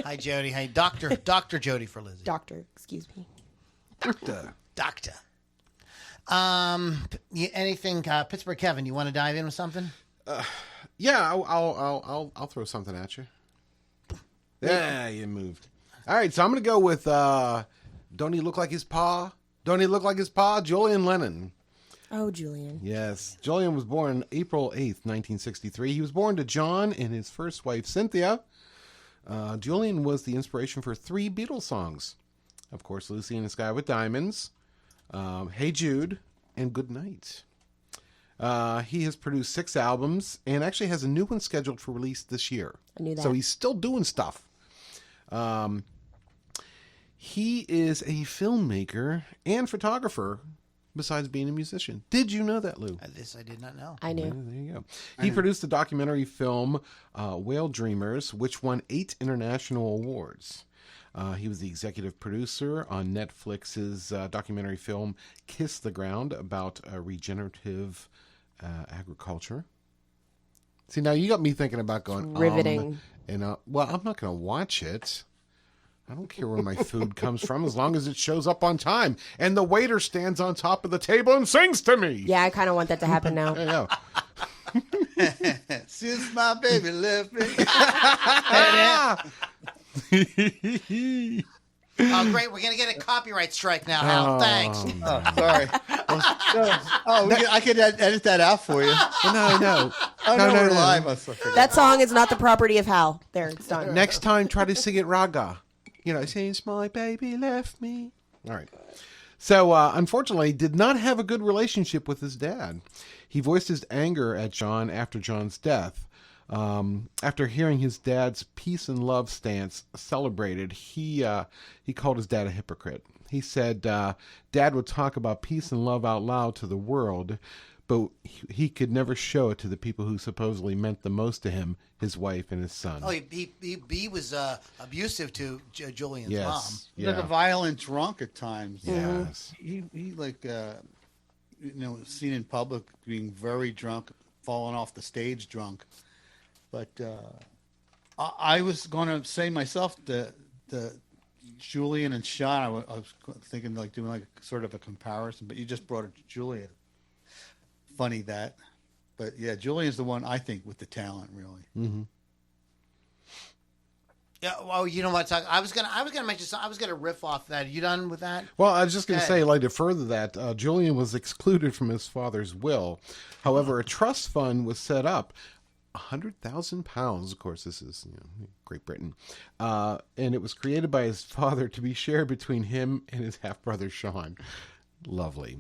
Hi, Jody. Hey, Doctor Jody for Lizzie. Doctor, excuse me. Doctor. Anything, Pittsburgh Kevin? You want to dive in with something? Yeah, I'll throw something at you. Yeah, you moved. All right, so I'm gonna go with "Don't He Look Like His Pa?" Don't he look like his pa? Julian Lennon. Oh, Julian. Yes, Julian was born April 8th, 1963. He was born to John and his first wife Cynthia. Julian was the inspiration for 3 Beatles songs, of course, "Lucy in the Sky with Diamonds," "Hey Jude," and "Good Night." He has produced 6 albums and actually has a new one scheduled for release this year. I knew that. So he's still doing stuff. He is a filmmaker and photographer besides being a musician. Did you know that, Lou? This I did not know. I knew. There you go. He produced the documentary film Whale Dreamers, which won 8 international awards. He was the executive producer on Netflix's documentary film Kiss the Ground about regenerative agriculture. See, now you got me thinking about going Riveting. Well, I'm not going to watch it. I don't care where my food comes from as long as it shows up on time and the waiter stands on top of the table and sings to me. Yeah, I kind of want that to happen now. Yeah. Since my baby left me. Oh, great. We're going to get a copyright strike now, Hal. Thanks. Oh, sorry. I could edit that out for you. No. Oh, no, we're live. I forgot. That song is not the property of Hal. There, it's done. Next time, try to sing it raga. Since my baby left me. All right. So, unfortunately, did not have a good relationship with his dad. He voiced his anger at John after John's death. After hearing his dad's peace and love stance celebrated, he called his dad a hypocrite. He said Dad would talk about peace and love out loud to the world, but he could never show it to the people who supposedly meant the most to him, his wife and his son. Oh, he was abusive to Julian's mom. Yes. He's like a violent drunk at times. Yes. He like seen in public being very drunk, falling off the stage drunk. But I was going to say myself the Julian and Sean. I was thinking like doing like sort of a comparison, but you just brought it to Julian. Funny that, but yeah, Julian's the one I think with the talent really. Mm-hmm. Yeah. Well, you know what? I was gonna mention something. I was gonna riff off that. Are you done with that? Well, I was just going to say, like, to further that, Julian was excluded from his father's will. However, a trust fund was set up. £100,000. Of course, this is Great Britain, and it was created by his father to be shared between him and his half brother Sean. Lovely.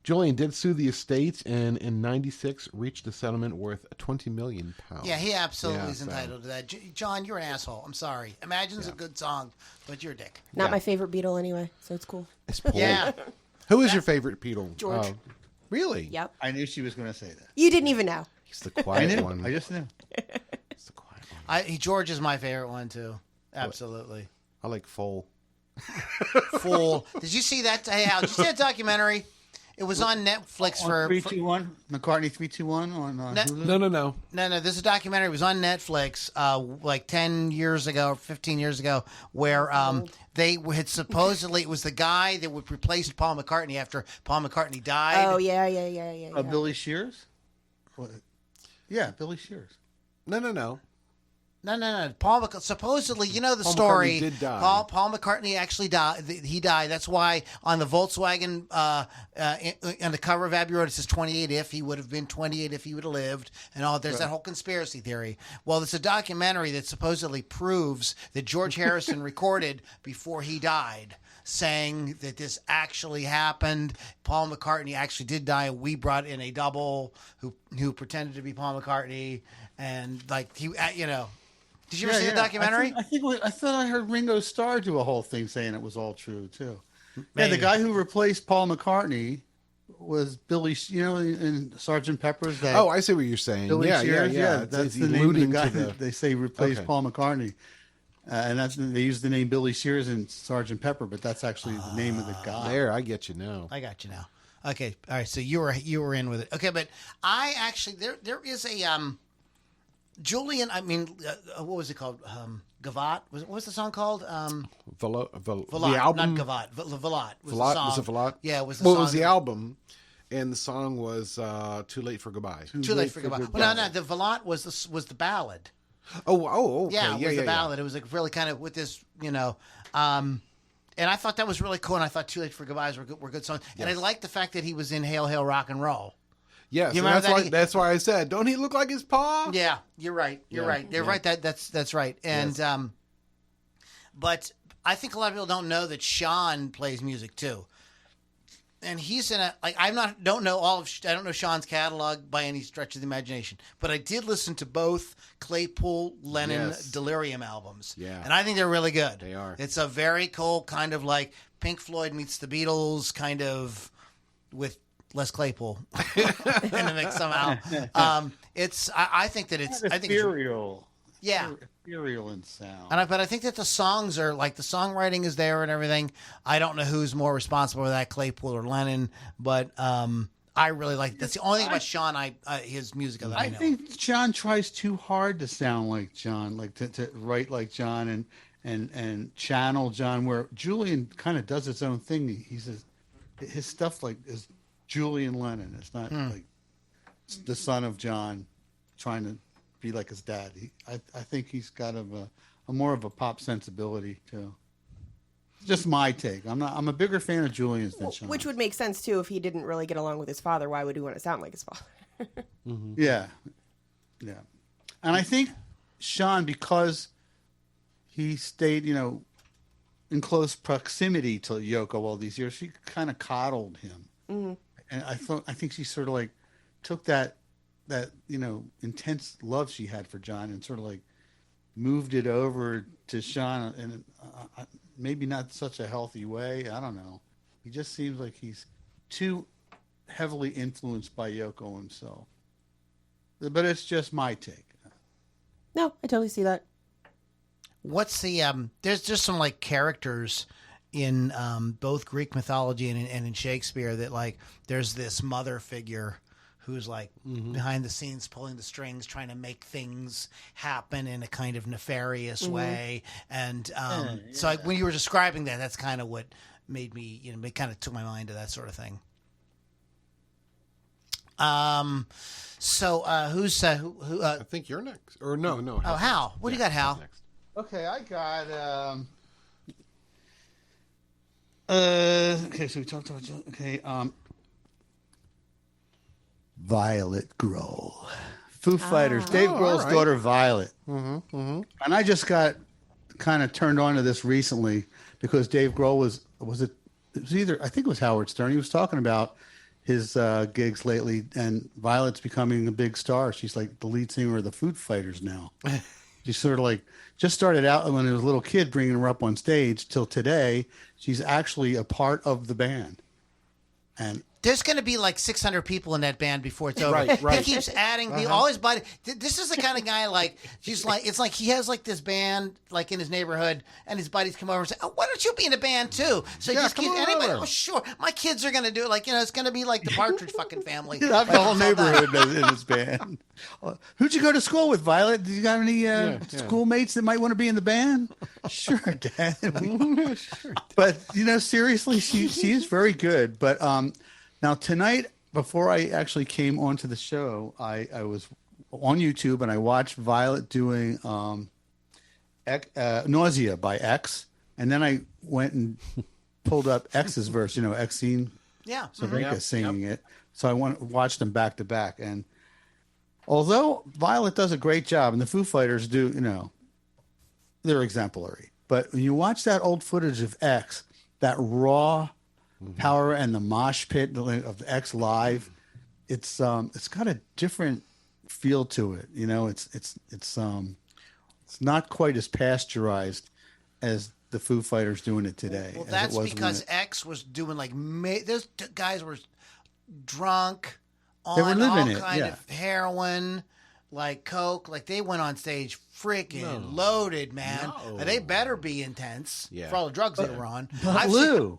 Julian did sue the estate, and in '96 reached a settlement worth £20 million. Yeah, he absolutely is entitled to that. John, you're an asshole. I'm sorry. Imagine's a good song, but you're a dick. Not my favorite Beatle anyway, so it's cool. It's Paul. Yeah. Who is your favorite Beatle? George. Really? Yep. I knew she was going to say that. You didn't even know. He's the quiet I knew. one. I just knew. He's the quiet one. George is my favorite one too. Absolutely. I like Foal. Fool. Did you see that? Hey, Al, did you see that documentary? It was on Netflix for 321 McCartney 321 on Hulu. No. No. There's a documentary. It was on Netflix like 10 years ago, 15 years ago, where they had supposedly, it was the guy that would replace Paul McCartney after Paul McCartney died. Oh yeah. Billy Shears? What? Yeah, Billy Shears. No. No. Paul supposedly, you know the Paul story. McCartney did die. Paul McCartney actually died. He died. That's why on the Volkswagen, on the cover of Abbey Road, it says 28 if. He would have been 28 if he would have lived. And all there's that whole conspiracy theory. Well, it's a documentary that supposedly proves that George Harrison recorded before he died, saying that this actually happened. Paul McCartney actually did die. We brought in a double who pretended to be Paul McCartney, and like he, Did you ever see the documentary? I thought I heard Ringo Starr do a whole thing saying it was all true too. Yeah, the guy who replaced Paul McCartney was Billy, in Sgt. Pepper's. Oh, I see what you're saying. Billy Yeah. That's It's the name of the alluding guy to the- that they say replaced Paul McCartney. And they use the name Billy Shears in Sgt. Pepper, but that's actually the name of the guy. There, I get you now. I got you now. Okay, all right. So you were in with it. Okay, but I actually there is a Julian. I mean, what was it called? Gavat. What was the song called? The not album, Gavat. Velat was the Velat, song. was it Velat? Yeah, it was the Well, song. it was the album, and the song was "Too Late for Goodbye." Too Late for Goodbye. Well, no. The Velat was the ballad. Oh, okay. Yeah, it was the ballad. It was like really kind of with this, and I thought that was really cool. And I thought Too Late for Goodbyes were good songs. And I liked the fact that he was in Hail, Hail, Rock and Roll. Yes, You and remember that? that's why I said, don't he look like his pa? Yeah, you're right. You're right. They're right. That's right. And but I think a lot of people don't know that Sean plays music too. And he's in I don't know Sean's catalog by any stretch of the imagination, but I did listen to both Claypool, Lennon, Delirium albums. Yeah. And I think they're really good. They are. It's It's a very cool kind of like Pink Floyd meets the Beatles kind of with Les Claypool in the mix somehow. I think that it's ethereal. Yeah. Ethereal in sound. But I think that the songs are like the songwriting is there and everything. I don't know who's more responsible for that, Claypool or Lennon, but I really like. That's the only thing about Sean. His music that I know. I think John tries too hard to sound like John, like to write like John and channel John. Where Julian kind of does his own thing. His stuff like is Julian Lennon. It's not like the son of John trying to be like his dad. I think he's got a more of a pop sensibility too. Just my take. I'm a bigger fan of Julian's than Sean. Which would make sense too if he didn't really get along with his father. Why would he want to sound like his father? Yeah. And I think Sean, because he stayed, in close proximity to Yoko all these years, she kind of coddled him. Mm-hmm. And I think she sort of like took that intense love she had for John and sort of like moved it over to Sean in maybe not such a healthy way. I don't know. He just seems like he's too heavily influenced by Yoko himself. But it's just my take. No, I totally see that. What's the there's just some like characters in both Greek mythology and in Shakespeare that like there's this mother figure who's like behind the scenes pulling the strings, trying to make things happen in a kind of nefarious way. And so like when you were describing that, that's kind of what made me, it kind of took my mind to that sort of thing. So who's who? I think you're next. Or no. Oh, Hal. What do you got, Hal? Next. Okay, I got. Okay, so we talked about. Okay, Violet Grohl, Foo Fighters, Dave Grohl's daughter Violet. And I just got kind of turned on to this recently because Dave Grohl was either, I think it was Howard Stern. He was talking about his gigs lately, and Violet's becoming a big star. She's like the lead singer of the Foo Fighters now. She's sort of like just started out when he was a little kid, bringing her up on stage till today. She's actually a part of the band, and there's going to be like 600 people in that band before it's over. Right. He keeps adding all his buddies. This is the kind of guy like, she's like, it's like he has like this band like in his neighborhood, and his buddies come over and say, "Oh, why don't you be in a band too?" So he just keeps anybody. Oh, sure, my kids are going to do it. Like it's going to be like the Partridge fucking Family. the whole neighborhood in his band. Who'd you go to school with, Violet? Do you got any schoolmates that might want to be in the band? Sure, Dad. Sure. But seriously, she is very good. But now tonight, before I actually came onto the show, I was on YouTube and I watched Violet doing "Nausea" by X, and then I went and pulled up X's verse. Exene Cervenka singing it. So I watched them back to back, and although Violet does a great job, and the Foo Fighters do, they're exemplary. But when you watch that old footage of X, that raw power and the mosh pit of X live, it's got a different feel to it. It's not quite as pasteurized as the Foo Fighters doing it today. Well, that's because X was doing like those guys were drunk on all kind of heroin, like coke, like they went on stage freaking loaded, man. No. They better be intense for all the drugs they were on. But Lou,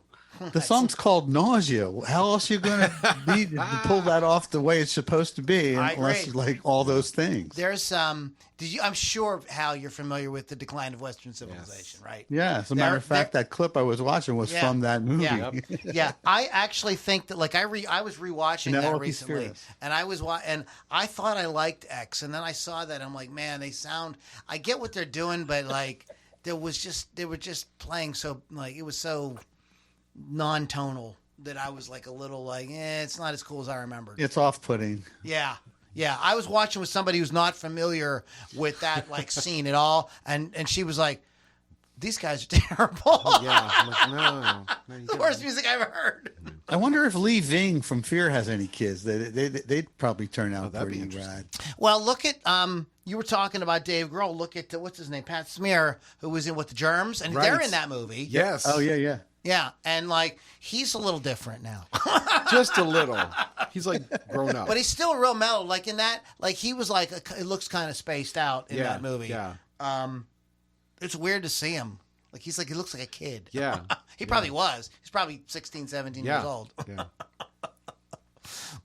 the song's called "Nausea." How else are you going to be to pull that off the way it's supposed to be, unless you like all those things? There's I'm sure, Hal, you're familiar with The Decline of Western Civilization, right? Yeah. As a matter of fact, that clip I was watching was from that movie. Yeah. I actually think that, like, I was rewatching that recently, and I thought I liked X, and then I saw that, I'm like, man, I get what they're doing, but like, they were just playing so, like, it was so non-tonal that I was like a little like, it's not as cool as I remembered. It's off-putting. Yeah. I was watching with somebody who's not familiar with that like scene at all, and she was like, "These guys are terrible." No, the worst music I've ever heard. I wonder if Lee Ving from Fear has any kids. They'd probably turn out pretty rad. Well, look at you were talking about Dave Grohl. Look at what's his name, Pat Smear, who was in with the Germs, and they're in that movie. Yes. Oh yeah. Yeah, and like he's a little different now. Just a little. He's like grown up. But he's still real mellow. Like in that, like he was like, it looks kind of spaced out in that movie. Yeah. It's weird to see him. Like he looks like a kid. Yeah. He probably was. He's probably 16, 17 years old. Yeah.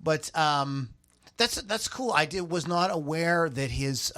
But that's cool. Was not aware that his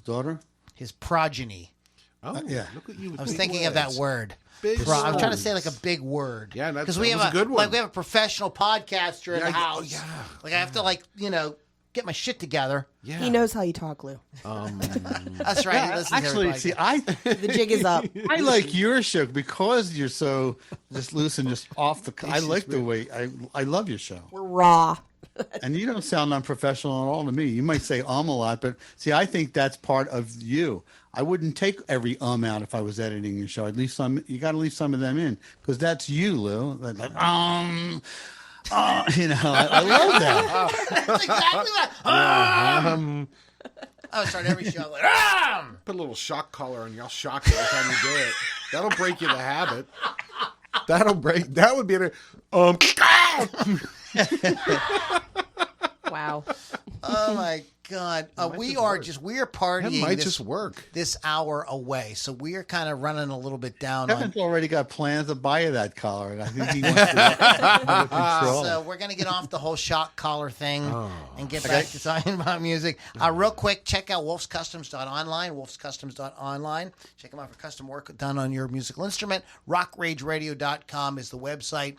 daughter, his progeny. Oh, yeah. Look at you. I was thinking of that word. I'm trying to say like a big word. Yeah, because we have a good one. Like we have a professional podcaster in the house. Yeah. Like I have to get my shit together. Yeah. He knows how you talk, Lou. That's right. Yeah, actually, see, the jig is up. I like your show because you're so just loose and just off the. I like the way I love your show. We're raw. And you don't sound unprofessional at all to me. You might say a lot, but see, I think that's part of you. I wouldn't take every out if I was editing your show. I'd leave some. You got to leave some of them in because that's you, Lou. Like, I love that. That's exactly what. I would start every show like, Put a little shock collar on you. I'll shock you every time you do it. That'll break you the habit. That would be Wow. Oh my God. We are partying. That might just work. This hour away. So we are kind of running a little bit down on. Kevin's already got plans to buy you that collar, and I think he wants to under control. So we're going to get off the whole shock collar thing and get back to talking about music. Real quick, check out wolfscustoms.online, wolfscustoms.online. Check them out for custom work done on your musical instrument. rockrageradio.com is the website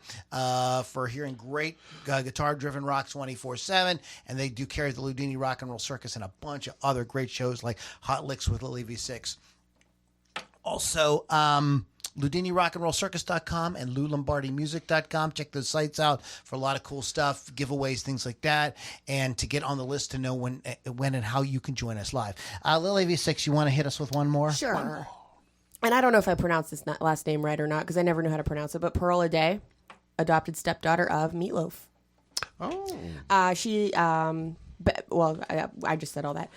for hearing great guitar-driven rock 24/7. And they do carry the Loudini Rock and Roll Circus and a bunch of other great shows like Hot Licks with Lily V6. Also, LoudiniRockandRollCircus.com and LouLombardiMusic.com. Check those sites out for a lot of cool stuff, giveaways, things like that, and to get on the list to know when and how you can join us live. Lily V6, you want to hit us with one more? Sure. One more. And I don't know if I pronounced this last name right or not because I never knew how to pronounce it, but Pearl Aday, adopted stepdaughter of Meatloaf. Oh. She, I just said all that.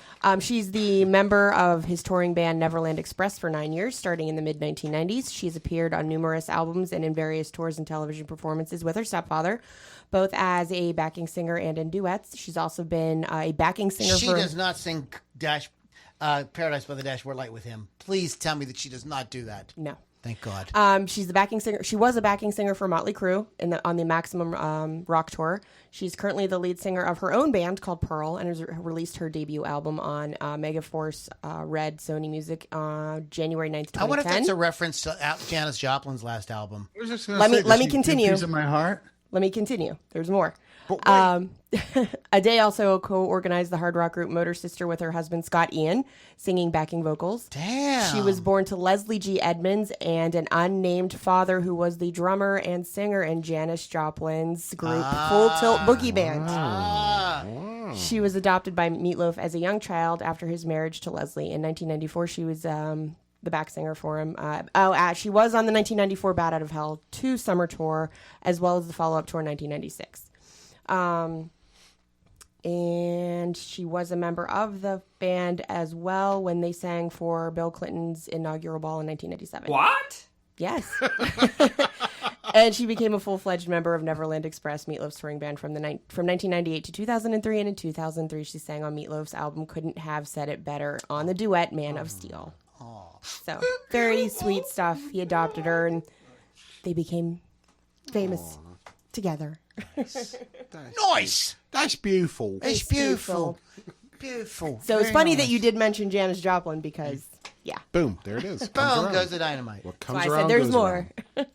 She's the member of his touring band Neverland Express for 9 years, starting in the mid-1990s. She's appeared on numerous albums and in various tours and television performances with her stepfather, both as a backing singer and in duets. She's also been a backing singer She does not sing Paradise by the Dashboard Light with him. Please tell me that she does not do that. No. Thank God. She's the backing singer. She was a backing singer for Motley Crue on the Maximum Rock tour. She's currently the lead singer of her own band called Pearl and has released her debut album on Megaforce Red Sony Music January 9th, 2010. I wonder if that's a reference to Janis Joplin's last album. Let me continue. Piece of my heart. Let me continue. There's more. Aday also co-organized the hard rock group Motor Sister with her husband Scott Ian, singing backing vocals. Damn. She was born to Leslie G. Edmonds and an unnamed father who was the drummer and singer in Janis Joplin's group Full Tilt Boogie Band. She was adopted by Meatloaf as a young child after his marriage to Leslie. In 1994, she was the back singer for him. She was on the 1994 Bat Out of Hell 2 summer tour, as well as the follow-up tour in 1996. And she was a member of the band as well when they sang for Bill Clinton's inaugural ball in 1997. What? Yes. And she became a full-fledged member of Neverland Express, Meatloaf's touring band from 1998 to 2003. And in 2003, she sang on Meatloaf's album Couldn't Have Said It Better on the duet Man of Steel. So very sweet stuff. He adopted her and they became famous together. Nice. That's beautiful. It's beautiful. Beautiful. So it's Very funny nice. that you did mention Janis Joplin because, yeah. Boom. There it is. Comes Boom around. goes the dynamite. What So comes I around said there's goes more. around.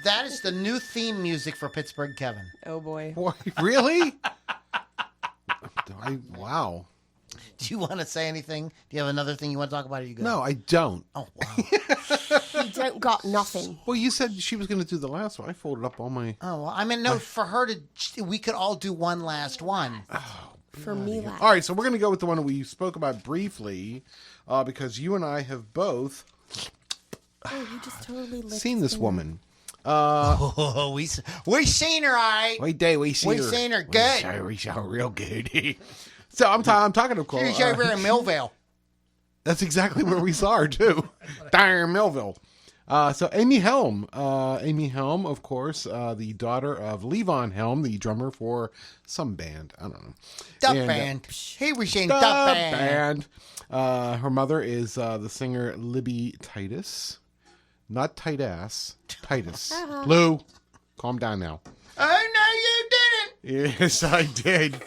That is the new theme music for Pittsburgh Kevin. Oh, boy. Boy, really? Wow. Do you want to say anything? Do you have another thing you want to talk about? Or you go? No, I don't. Oh, wow. You don't got nothing. Well, you said she was going to do the last one. I folded up all my... Oh, well, I mean, no, for her to, we could all do one last one. For me, last. All right, so we're going to go with the one that we spoke about briefly because you and I have both Oh, you just totally licked seen this the- woman. Oh, we seen her, all right. We did. We seen We her. seen her good. We saw her real good. So I'm talking, of course. She was over in Millville. That's exactly where we saw her too. Darn Millville. So Amy Helm. Amy Helm, of course, the daughter of Levon Helm, the drummer for some band. I don't know. Duck And, band. He was in Duck Duck band. Her mother is the singer Libby Titus. Not tight ass. Titus. Lou, calm down now. Oh, no, you didn't. Yes, I did.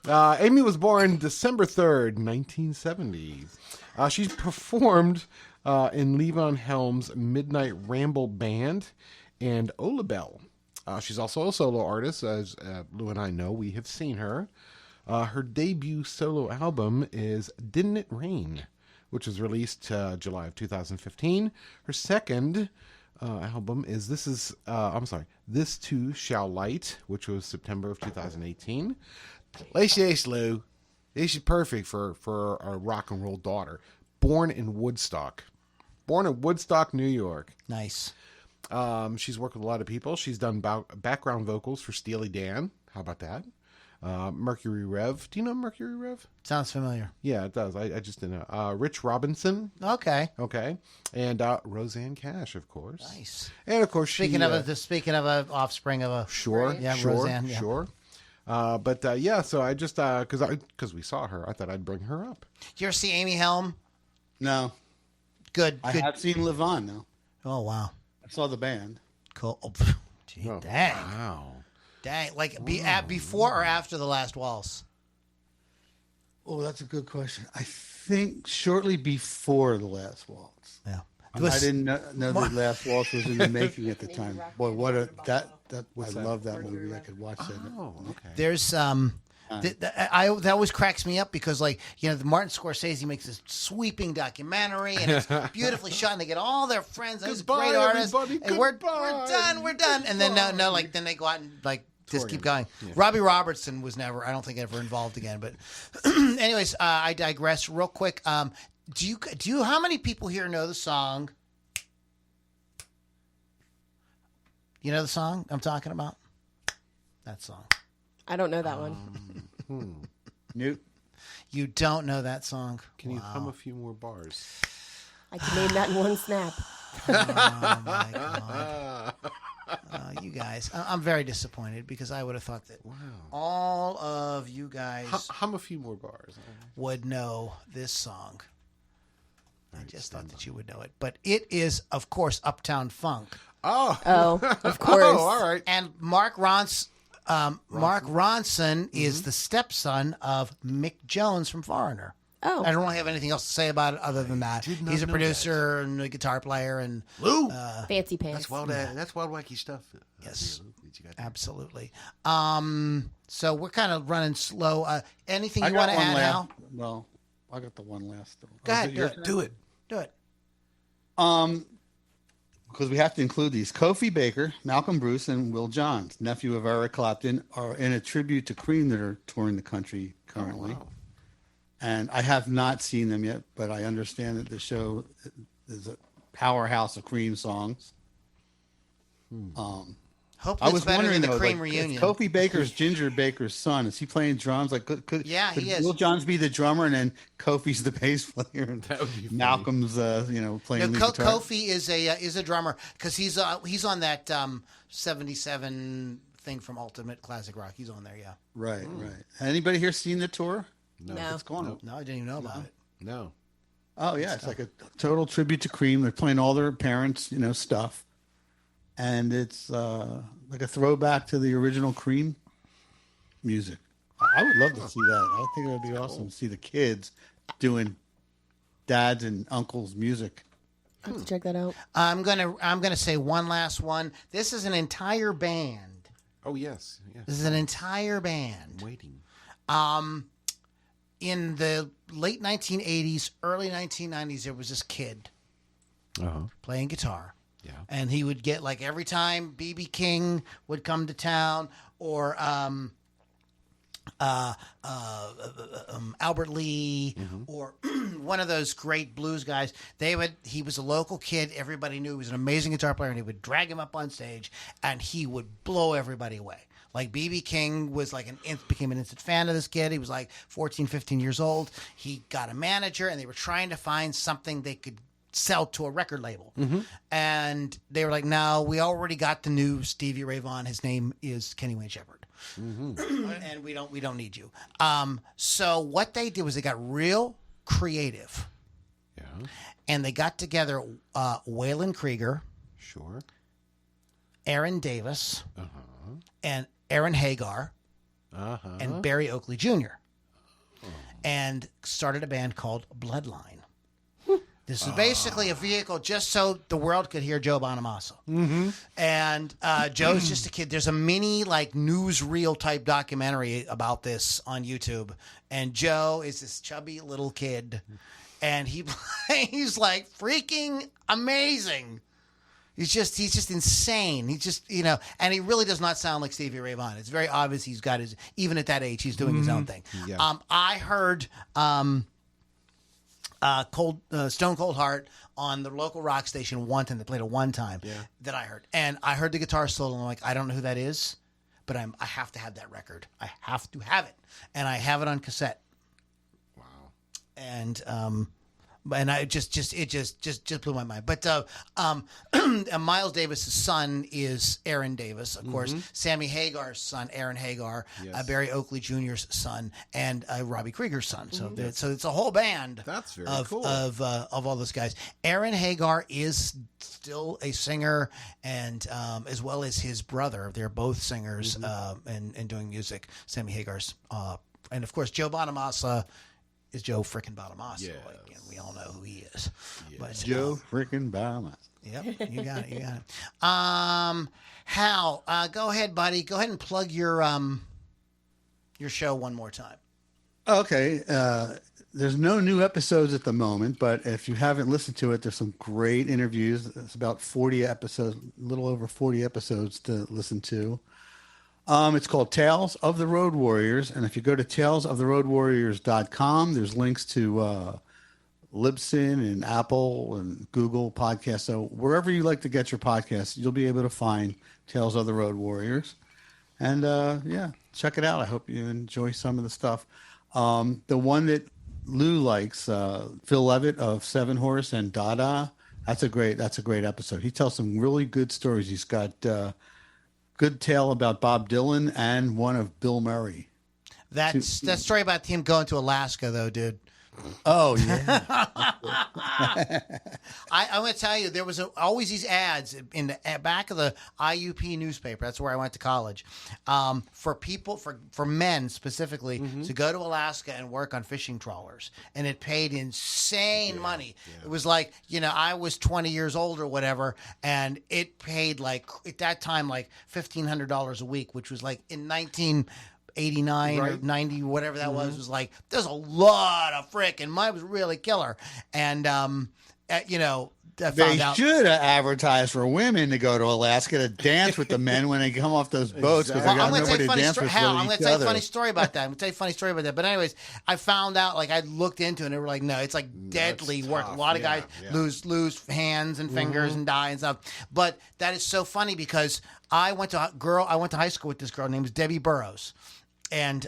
Amy was born December 3rd, 1970. She performed in Levon Helm's Midnight Ramble Band and Ola Bell. She's also a solo artist, as Lou and I know. We have seen her. Her debut solo album is Didn't It Rain, which was released July of 2015. Her second album is This Too Shall Light, which was September of 2018. Let's say this, Lou. This is perfect for a rock and roll daughter. Born in Woodstock. born in Woodstock, New York. Nice. She's worked with a lot of people. She's done background vocals for Steely Dan. How about that? Mercury Rev. Do you know Mercury Rev? Sounds familiar. Yeah, it does. I just didn't know. Rich Robinson. Okay. Okay. And Roseanne Cash, of course. Nice. And of course, Speaking of an offspring of a Sure. Yeah, sure. Roseanne, yeah. Sure. But yeah, so I just because we saw her, I thought I'd bring her up. Did you ever see Amy Helm? No, Good. I have seen Live On though. Oh wow. I saw the band. Cool. Oh, gee, Oh, dang. Wow. Dang. Like before or after the last waltz? Oh, that's a good question. I think shortly before the last waltz. Yeah. I didn't know the last waltz was in the making at the time. Boy, what a that I love that movie. I could watch that. Oh, okay. There's that always cracks me up because the Martin Scorsese makes this sweeping documentary and it's beautifully shot and they get all their friends and it's Goodbye, great artists everybody. and we're done and then then they go out and just keep going. Yeah. Robbie Robertson was never, I don't think, ever involved again. But anyways, I digress real quick. Do you how many people here know the song? You know the song I'm talking about? That song. I don't know that one. Newt. You don't know that song? Can you hum a few more bars? I can name that in one snap. Oh my God. You guys, I'm very disappointed because I would have thought that all of you guys Hum a few more bars. would know this song. I just thought that you would know it. But it is, of course, Uptown Funk. Oh, of course. Oh, all right. And Mark Ronson is the stepson of Mick Jones from Foreigner. Oh. I don't really have anything else to say about it other than that. He's a producer and a guitar player and Lou. Fancy pants. That's wild wacky stuff. Yes. Absolutely. So we're kind of running slow. Anything you want to add, Hal? Well, I got the one last. Go ahead. Do it. Do it. Because we have to include these. Kofi Baker, Malcolm Bruce, and Will Johns, nephew of Eric Clapton, are in a tribute to Cream that are touring the country currently. Oh, wow. And I have not seen them yet, but I understand that the show is a powerhouse of Cream songs. Hope I it's was better wondering than the though, Cream like, reunion. Ginger Baker's son. Is he playing drums? Like, could he is. Will Johns be the drummer and then Kofi's the bass player and That would be funny. Malcolm's playing lead guitar? Kofi is a drummer because he's on that 77 thing from Ultimate Classic Rock. He's on there, yeah. Right. Anybody here seen the tour? No. It's going on. No, I didn't even know about it. No. Oh yeah, it's like a total tribute to Cream. They're playing all their parents, stuff, and it's like a throwback to the original Cream music. I would love to see that. I think it would be awesome to see the kids doing dad's and uncle's music. I have to check that out. I'm gonna say one last one. This is an entire band. Oh yes. This is an entire band. I'm waiting. In the late 1980s, early 1990s, there was this kid playing guitar. Yeah. And he would get, every time B.B. King would come to town or Albert Lee or one of those great blues guys, he was a local kid. Everybody knew he was an amazing guitar player, and he would drag him up on stage, and he would blow everybody away. Like B.B. King was became an instant fan of this kid. He was 14, 15 years old. He got a manager, and they were trying to find something they could sell to a record label. And they were like, no, we already got the new Stevie Ray Vaughan. His name is Kenny Wayne Shepherd. And we don't need you. So what they did was they got real creative. Yeah. And they got together Waylon Krieger, Sure. Aaron Davis, and Aaron Hagar, and Barry Oakley Jr. And started a band called Bloodline. This is basically a vehicle just so the world could hear Joe Bonamassa. And Joe's just a kid. There's a mini newsreel type documentary about this on YouTube. And Joe is this chubby little kid. And he plays freaking amazing. He's just insane. He's just, and he really does not sound like Stevie Ray Vaughan. It's very obvious he's got even at that age, he's doing his own thing. Yeah. I heard Stone Cold Heart on the local rock station one time. They played it one time that I heard. And I heard the guitar solo, and I'm like, I don't know who that is, but I have to have that record. I have to have it. And I have it on cassette. Wow. And it just blew my mind. But Miles Davis's son is Aaron Davis, of course. Sammy Hagar's son, Aaron Hagar, Barry Oakley Jr.'s son, and Robbie Krieger's son. So it's a whole band. That's very cool. cool. Of all those guys. Aaron Hagar is still a singer, and as well as his brother. They're both singers and doing music. Sammy Hagar's, and of course Joe Bonamassa is Joe frickin' Bonamassa. Yes. Like, and we all know who he is. Yes. But Joe frickin' Bonamassa. Yep, you got it. Hal, go ahead, buddy. Go ahead and plug your show one more time. Okay. There's no new episodes at the moment, but if you haven't listened to it, there's some great interviews. It's about 40 episodes, a little over 40 episodes to listen to. It's called Tales of the Road Warriors. And if you go to talesoftheroadwarriors.com, there's links to Libsyn and Apple and Google podcasts. So wherever you like to get your podcasts, you'll be able to find Tales of the Road Warriors. And check it out. I hope you enjoy some of the stuff. The one that Lou likes, Phil Levitt of Seven Horse and Dada, that's a great episode. He tells some really good stories. He's got good tale about Bob Dylan and one of Bill Murray. That story about him going to Alaska, though, dude. Oh, yeah. I'm going to tell you, there was always these ads in the back of the IUP newspaper. That's where I went to college. For people, for men specifically, to go to Alaska and work on fishing trawlers. And it paid insane money. Yeah. It was like, I was 20 years old or whatever, and it paid like, at that time, like $1,500 a week, which was like in 1989 or 90, whatever that was like, there's a lot of frickin' money. Was really killer. And, they should have advertised for women to go to Alaska to dance with the men when they come off those boats. Well, I'm going to tell you a funny story. I'm going to tell you a funny story about that. But anyways, I found out, like, I looked into it, and they were like, no, it's like deadly work. A lot of guys lose hands and fingers and die and stuff. But that is so funny because I went to high school with this girl named Debbie Burrows. And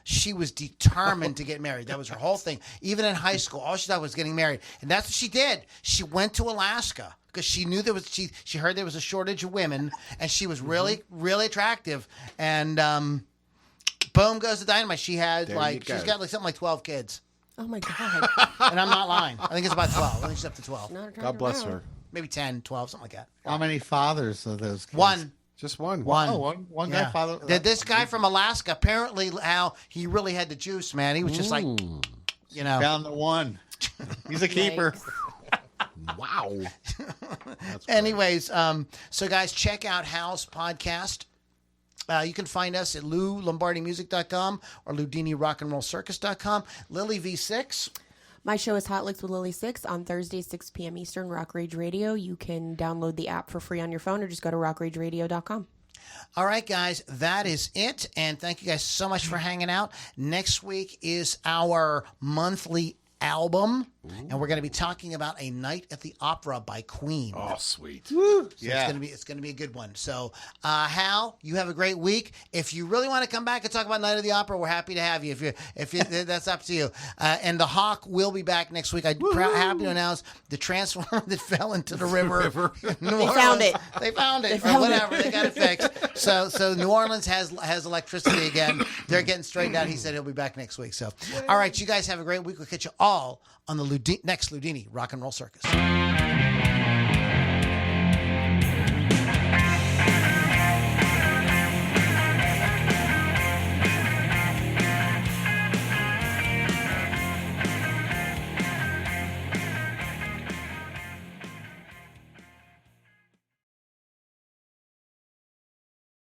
she was determined to get married. That was her whole thing. Even in high school, all she thought was getting married. And that's what she did. She went to Alaska because she knew she heard there was a shortage of women, and she was really, really attractive. And boom goes the dynamite. She's got something like 12 kids. Oh my God. And I'm not lying. I think it's about 12. I think she's up to 12. God bless her. Maybe 10, 12, something like that. How many fathers of those kids? One. Just one. One guy father. This guy from Alaska, apparently, Al, he really had the juice, man. He was just like, Down the one. He's a keeper. Wow. Anyways, so guys, check out Hal's podcast. You can find us at LouLombardiMusic.com or LoudiniRockAndRollCircus.com. Lily V6. My show is Hot Licks with Lily 6 on Thursday, 6 p.m. Eastern, Rock Rage Radio. You can download the app for free on your phone or just go to rockrageradio.com. All right, guys, that is it. And thank you guys so much for hanging out. Next week is our monthly album, and we're going to be talking about A Night at the Opera by Queen. Oh, sweet. So it's going to be a good one. So, Hal, you have a great week. If you really want to come back and talk about Night of the Opera, we're happy to have you. If that's up to you. And the Hawk will be back next week. I'm happy to announce the transformer that fell into the river. They found it. They found it. Or whatever. They got it fixed. So New Orleans has electricity again. They're getting straightened out. He said he'll be back next week. So, all right, you guys have a great week. We'll catch you all on the next Loudini Rock and Roll Circus.